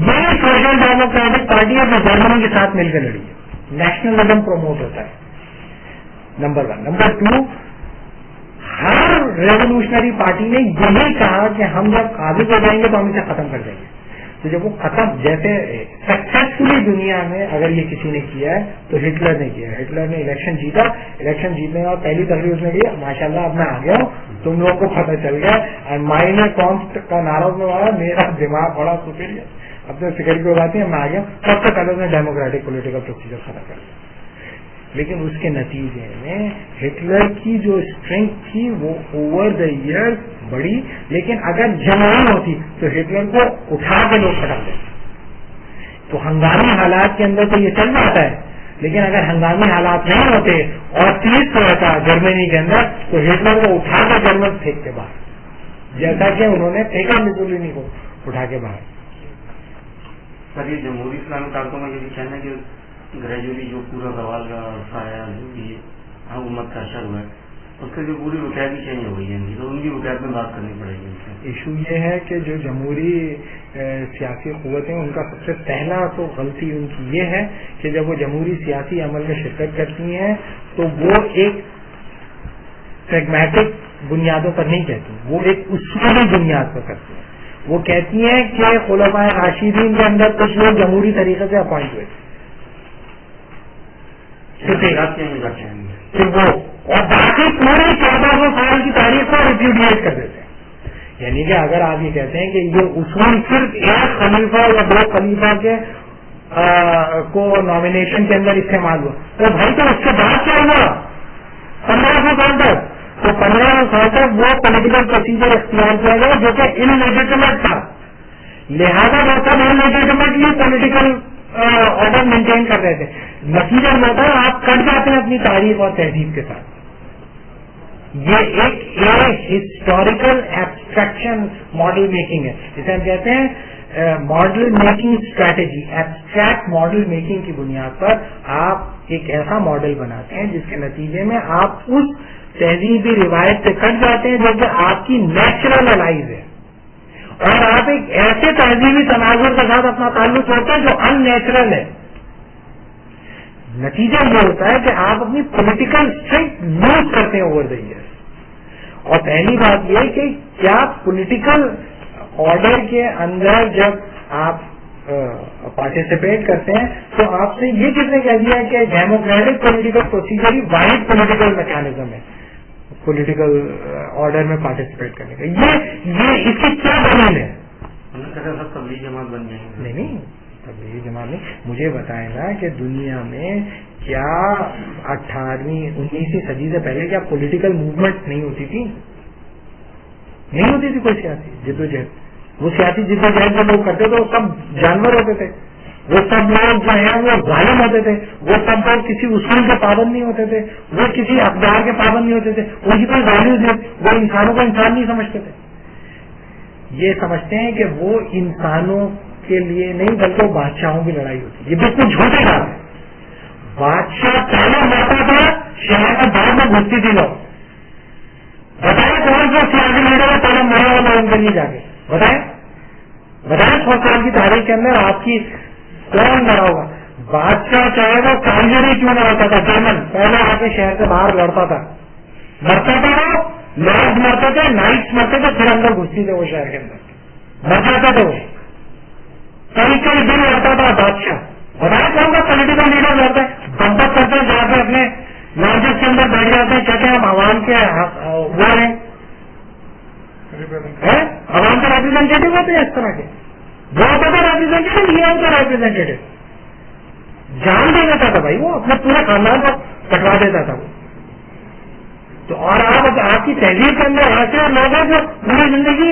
یہ سوشل ڈیموکریٹک پارٹی ہے جو جرمنی کے ساتھ مل کر لڑی ہے. نیشنلزم پروموٹ ہوتا ہے نمبر 1. نمبر 2, ہر ریولیوشنری پارٹی نے یہی کہا کہ ہم جب قابض ہو جائیں گے تو ہم اسے ختم کر دیں گے. تو جب وہ ختم, جیسے سکسیسفلی دنیا میں اگر یہ کسی نے کیا ہے تو ہٹلر نے کیا. ہٹلر نے الیکشن جیتا, الیکشن جیتنے کا پہلی تقریر اس نے کی ماشاءاللہ اب میں آ گیا ہوں, تم لوگوں کو پتہ چل گیا. اینڈ مائنر کانسٹ کا نعرہ میں آیا, میرا دماغ بڑا سپیریئر, اب تو سیکورٹی ہو جاتی ہے میں آ گیا. سب سے پہلے اس نے ڈیموکریٹک پولیٹیکل پروسیجر ختم کر دیا. لیکن اس کے نتیجے میں ہٹلر کی جو اسٹرینتھ تھی وہ اوور دا ایئر بڑی. لیکن اگر جنگ ہوتی تو ہٹلر کو اٹھا کے لوگ ہٹا دیتے. تو ہنگامی حالات کے اندر تو یہ چل جاتا ہے, لیکن اگر ہنگامی حالات نہیں ہوتے اور پیس رہتا جرمنی کے اندر تو ہٹلر کو اٹھا کر جرمن پھینکتے باہر, جیسا کہ انہوں نے پھینکا مسولینی کو اٹھا کے باہر. سر یہ جمہوری اسلامی طاقتوں کا یہ بھی کہنا ہے کہ گریجولی جو پورا زوال کا سایہ جو بھی حکومت کا اثر ہوا ہے اس سے جو پوری وقت بھی چینج ہو گئی ہے, تو ان کی وقت میں بات کرنی پڑے گی. ایشو یہ ہے کہ جو جمہوری سیاسی قوتیں ان کا سب سے پہلا تو غلطی ان کی یہ ہے کہ جب وہ جمہوری سیاسی عمل میں شرکت کرتی ہیں تو وہ ایک پریگمیٹک بنیادوں پر نہیں کہتی, وہ ایک اصولی بنیاد پر کرتی ہیں. وہ کہتی ہیں کہ خلفائے راشدین کے اندر کچھ لوگ جمہوری طریقے سے اپوائنٹ ہوئے پھر وہ, اور باقی پورے 1400 سال کی تاریخ کو ریپیوڈیٹ کر دیتے ہیں. یعنی کہ اگر آپ یہ کہتے ہیں کہ یہ اصول صرف ایک خلیفہ یا 2 خلیفہ کے کو نامینیشن کے اندر استعمال ہوا تو بھائی تو اس کے بعد کیا ہوا 1500 سال تک, تو 1500 سال تک وہ پولیٹیکل پروسیجر اختیار کیا گیا جو کہ انلیجیٹمیٹ تھا. لہٰذا وہ سب انلیجیٹمیٹلی پولیٹیکل آرڈر مینٹین کر رہے تھے. نتیجہ ہوتا ہے آپ کٹ جاتے ہیں اپنی تاریخ اور تہذیب کے ساتھ. یہ ایک ہسٹوریکل ایبسٹریکشن ماڈل میکنگ ہے, جسے ہم کہتے ہیں model making strategy. Abstract model making کی بنیاد پر آپ ایک ایسا ماڈل بناتے ہیں جس کے نتیجے میں آپ اس تہذیبی روایت سے کٹ جاتے ہیں جو کہ آپ کی نیچرل الائز ہے, اور آپ ایک ایسے تہذیبی تناظر کے ساتھ اپنا تعلق کرتے ہیں جو ان نیچرل ہے. نتیجہ یہ ہوتا ہے کہ آپ اپنی پولیٹیکل اسٹرینتھ لوز کرتے ہیں اوور دا ایئر. اور پہلی بات یہ کہ کیا پولیٹیکل آرڈر کے اندر جب آپ پارٹیسپیٹ کرتے ہیں تو آپ سے یہ کس نے کہہ دیا کہ ڈیموکریٹک پولیٹیکل پروسیجر ہی واحد پولیٹیکل میکینزم ہے پولیٹیکل آرڈر میں پارٹیسپیٹ کرنے کا. یہ اس کی کیا دلیل ہے؟ تبلیغ جماعت بن جائیں گے. نہیں تبلیغ جماعت نہیں. مجھے بتائیں نا کہ دنیا میں کیا 18ویں 19ویں صدی سے پہلے کیا پولیٹیکل موومنٹ نہیں ہوتی تھی؟ نہیں ہوتی تھی کوئی سیاسی جدوجہد. وہ سیاسی جدوجہد جو لوگ کرتے تھے وہ سب جانور ہوتے تھے, وہ سب لوگ جو ہیں وہ ظالم ہوتے تھے, وہ سب لوگ کسی اصول کے پابند نہیں ہوتے تھے, وہ کسی اقدار کے پابند نہیں ہوتے تھے, ان کی کوئی ویلیوز نہیں, وہ انسانوں کو انسان نہیں سمجھتے تھے. یہ سمجھتے ہیں کہ وہ انسانوں کے لیے نہیں بلکہ وہ بادشاہوں کی لڑائی ہوتی ہے. یہ بالکل جھوٹی بات ہے. بادشاہ پہلے مرتا تھا, شہر میں بعد میں گھستی تھی لوگ. بتائیں کون سا سیاسی لیڈر ہے پہلے مرا ہوا ان کے لیے جا کے بتائیں 100 سال کی تاریخ کے اندر آپ کی کون لڑا ہوگا؟ بادشاہ چاہے گا کانجری کیوں نہ ہوتا تھا جرمن, پہلے آ کے شہر سے باہر لڑتا تھا, مرتا تھا وہ, لارڈ مرتے تھے, نائٹس مرتے تھے, پھر اندر گھستی تھے وہ شہر کے اندر مر جاتا تھا. وہ کئی دن لڑتا تھا بادشاہ. بتائیں کون سا پولیٹیکل لیڈر لڑتا ہے؟ بمپت کرتے ہیں جا کے اپنے لارجز کے اندر بیٹھ جاتے ہیں, کہتے ہیں ہم عوام کے وہ ہیں, عوام کے ریپرزینٹیٹو ہوتے ہیں. اس طرح کے وہ ہوتا تھا ریپرزینٹیٹو, یہ ہوتا ریپرزینٹیٹو. جان دے دیتا تھا بھائی, وہ اپنے پورے خاندان کو کٹوا دیتا تھا وہ. تو اور آپ کی تحریر کے اندر ایسے لوگ ہیں جو پوری زندگی